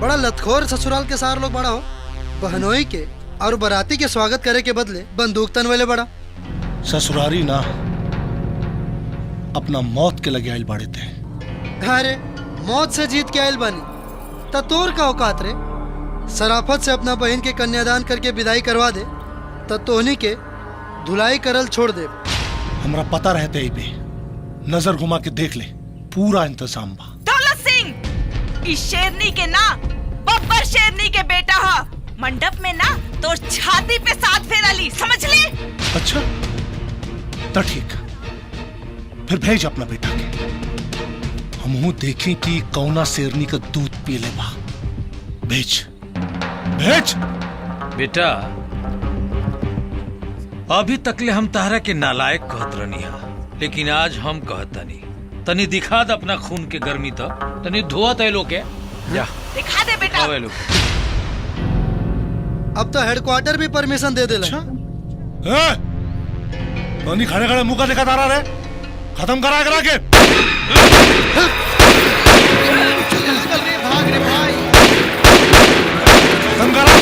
बड़ा लतखोर ससुराल के सार लोग बड़ा हो। बहनोई के और बराती के स्वागत करे के बदले बंदूक तन वाले बड़ा। ससुरारी ना, अपना मौत के लगे आइल बाड़े थे। अरे मौत से जीत के आयल बानी त तोर का औकात रे। सराफत से अपना बहन के कन्यादान करके विदाई करवा दे त तोहनी के धुलाई करल छोड़ दे। हमरा पता रहते ही पे नजर घुमा के देख ले, पूरा इंतजाम बा। दौलत इस शेरनी के ना बब्बर शेरनी के बेटा हा। मंडप में ना तो छाती पे 7 फेरा ली, समझ ले। अच्छा तो ठीक, फिर भेज अपना बेटा के, हमहू देखें कि कौना शेरनी का दूध पी ले बा। भेज भेज। बेटा अभी तकले हम तारा के नालायक कहत रहनी हा, लेकिन आज हम कहतनी तनी दिखा दे अपना खून के गर्मी तो तनी धोआ तय लोग के जा दिखा दे बेटा। अब तो हेडक्वार्टर भी परमिशन दे देला। नहीं खड़े खड़े मुंह का दिखा तारा रे, खत्म करा के। भाग रे भाई। खत्म करा।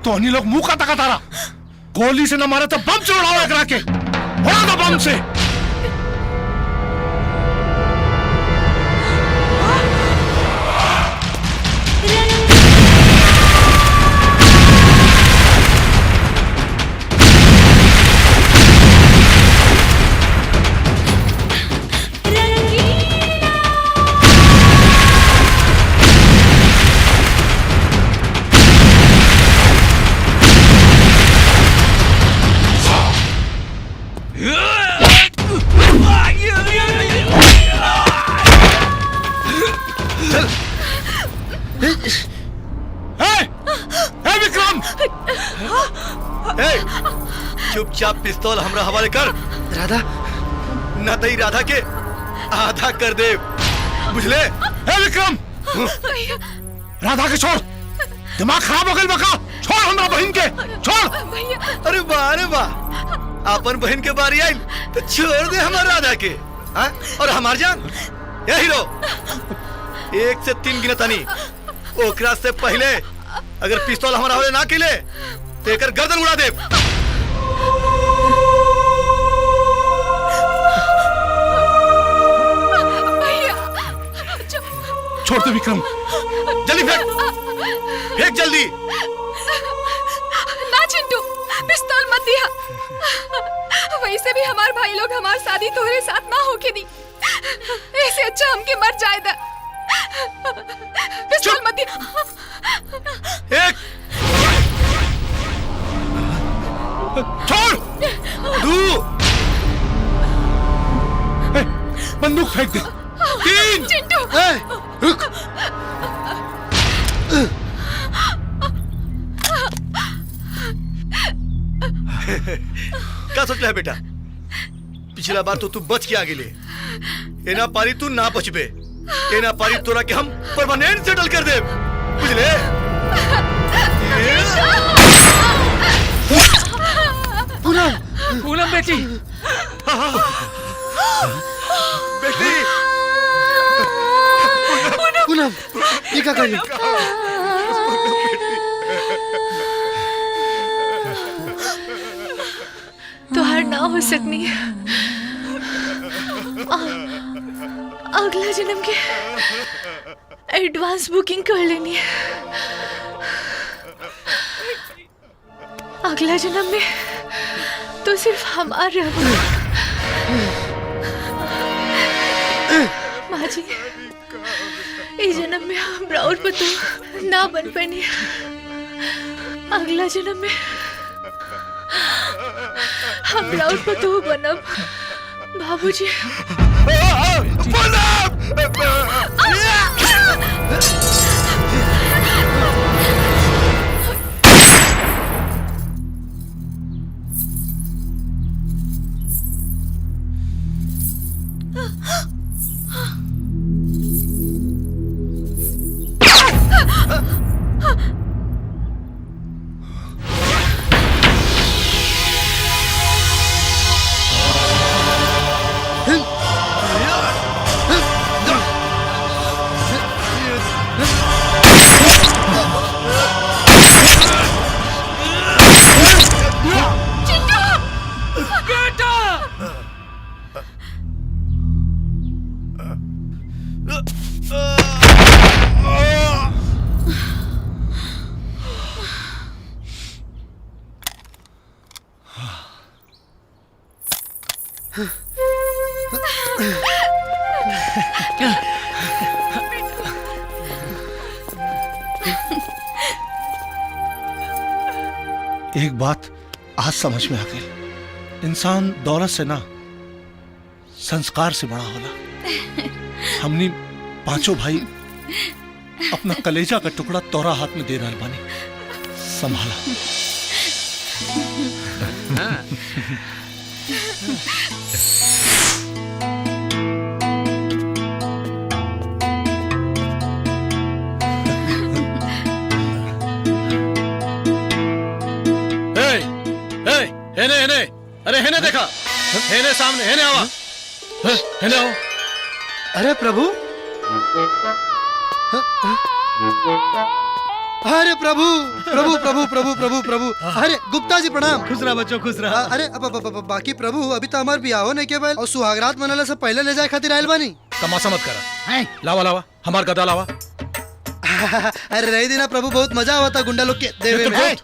तो अन्य लोग मुंह का तका तारा गोली से न मारे तो बम से उड़ाओ एकरा के उड़ा दो बम से। चुपचाप पिस्तौल हमरा हवाले कर। राधा न दई राधा के आधा कर दे बुझले। विक्रम राधा के छोड़, दिमाग खराब हो गई बका। छोड़ हमरा बहन के छोड़। अरे वाह अपन बहन के बारी आई तो छोड़ दे हमार राधा के। और हमार जान ये हीरो 1 से 3 गिनतानी ओकरा से पहले अगर पिस्तौल हमारा हवाले ना किले तो एकर गर्दन उड़ा दे। छोड़ दे विक्रम, जल्दी फेंक जल्दी। ना चिंटू, पिस्तौल मत दिया। वैसे भी हमारे भाई लोग हमारी शादी तोहरे साथ ना होके दी, ऐसे अच्छा हमके मर जाएगा। पिस्तौल मत दिया। एक छोड़ दो, बंदूक फेंक दे। 3 चिंटू रुक। क्या सोच रहा है बेटा? पिछला बार तो तू बच के आगे ले, एना पारी तू ना बचबे। एना पारी तोरा के हम परमानेंट सेटल कर दे बुझले। पूनम बेटी बेटी पूनम ये क्या कर रही? तुहार ना हो सकनी। अगला जन्म के एडवांस बुकिंग कर लेनी है। अगला जन्म में तो सिर्फ हमार रहो। माँ जी, इस जन्म में हम राउर पतो ना बन पानी। अगला जन्म में हम राउर पतो बनब। बाबूजी एक बात आज समझ में आ गई, इंसान दौलत से ना संस्कार से बड़ा होला। हमने पांचों भाई अपना कलेजा का टुकड़ा तोरा हाथ में दे रहा बानी, संभाला। हेने हेने, अरे हेने देखा, हेने सामने, हेने आवा, हेने आओ। अरे प्रभु, अरे प्रभु प्रभु प्रभु प्रभु प्रभु प्रभु, अरे गुप्ता जी प्रणाम। खुश रहा बच्चों, खुश रहा। अरे बाकी प्रभु अभी तो हमार बियाह हो नहीं के बैल और सुहागरात मनाला से पहले ले जाए खातिर आयल बानी। तमाशा मत करा, लावा लावा हमार गदा लावा। अरे रही देना प्रभु, बहुत मजा हुआ था गुंडा लोग के देवे में।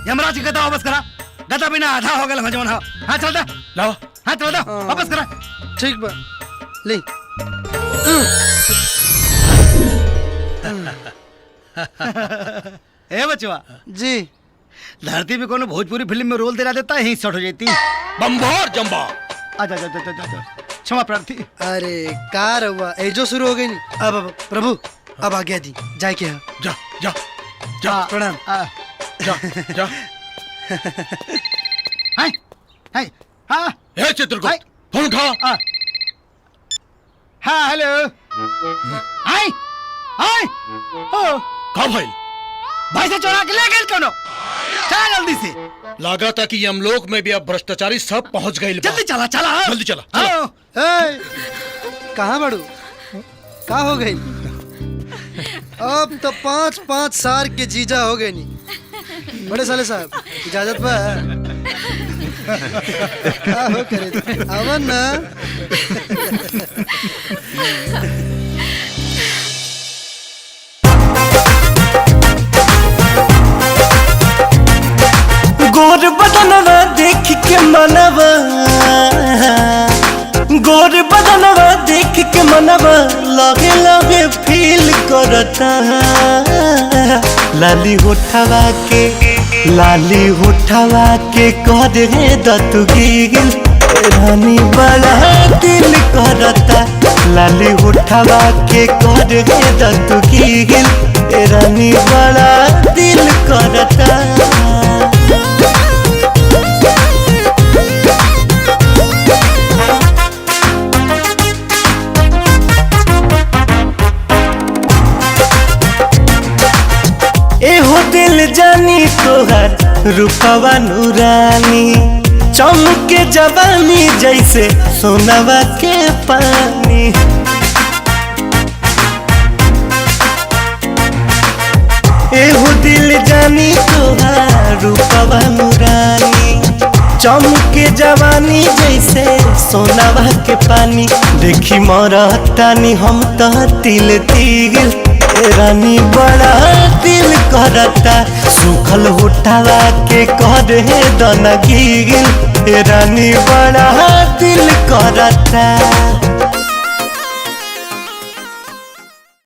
यमराज की गदा वापस करा, गदा बिना आधा हो गया भजवन। हाँ चलता लावा, हाँ चलता वापस करा। ठीक बा ले। ए बचवा जी, धरती पे कोनो भोजपुरी फिल्म में रोल दे देता यहीं शॉर्ट हो जाती। बम्भोर जम्बा। अच्छा क्षमा प्रार्थी। अरे कार हुआ एजो शुरू हो गई नहीं। अब प्रभु अब आ गया जी, जाए क्या? जा जा जा, प्रणाम। जा जा। हाय हाय, हाँ हे चित्रगुप्त, फोन उठा। हाँ हेलो, हाय हाय, ओ का भाई? भाई से चोरा के ले गए कोनो, चला जल्दी से। लगा था कि यमलोक में भी अब भ्रष्टाचारी सब पहुंच गए। जल्दी चला चला, जल्दी चला। कहाँ बड़ू, का हो गई? अब तो 5-5 साल के जीजा हो गए नहीं। बड़े साले साहब इजाजत बा? का हो करे अवन ना। गोर बदनवा देख के मनवा, गोर बदनवा देख के मनवा लगे लगे फील करता। लाली होठवा के, लाली होठवा के कर दतुगील रानी बड़ा दिल करता। लाली होठवा के कर दतुगील रानी बड़ा दिल करता। एहो दिल जानी तोहर रूपवा नूरानी, चमके जवानी जैसे सोनवा के पानी। एहो दिल जानी तोहर रूपवा नूरानी, चमके जवानी जैसे सोनवा के पानी। देखी मरतानी हम तो तिल तिल रानी बड़ा दिल करता। सूखल होठवा के कर दनगील रानी बड़ा दिल करता।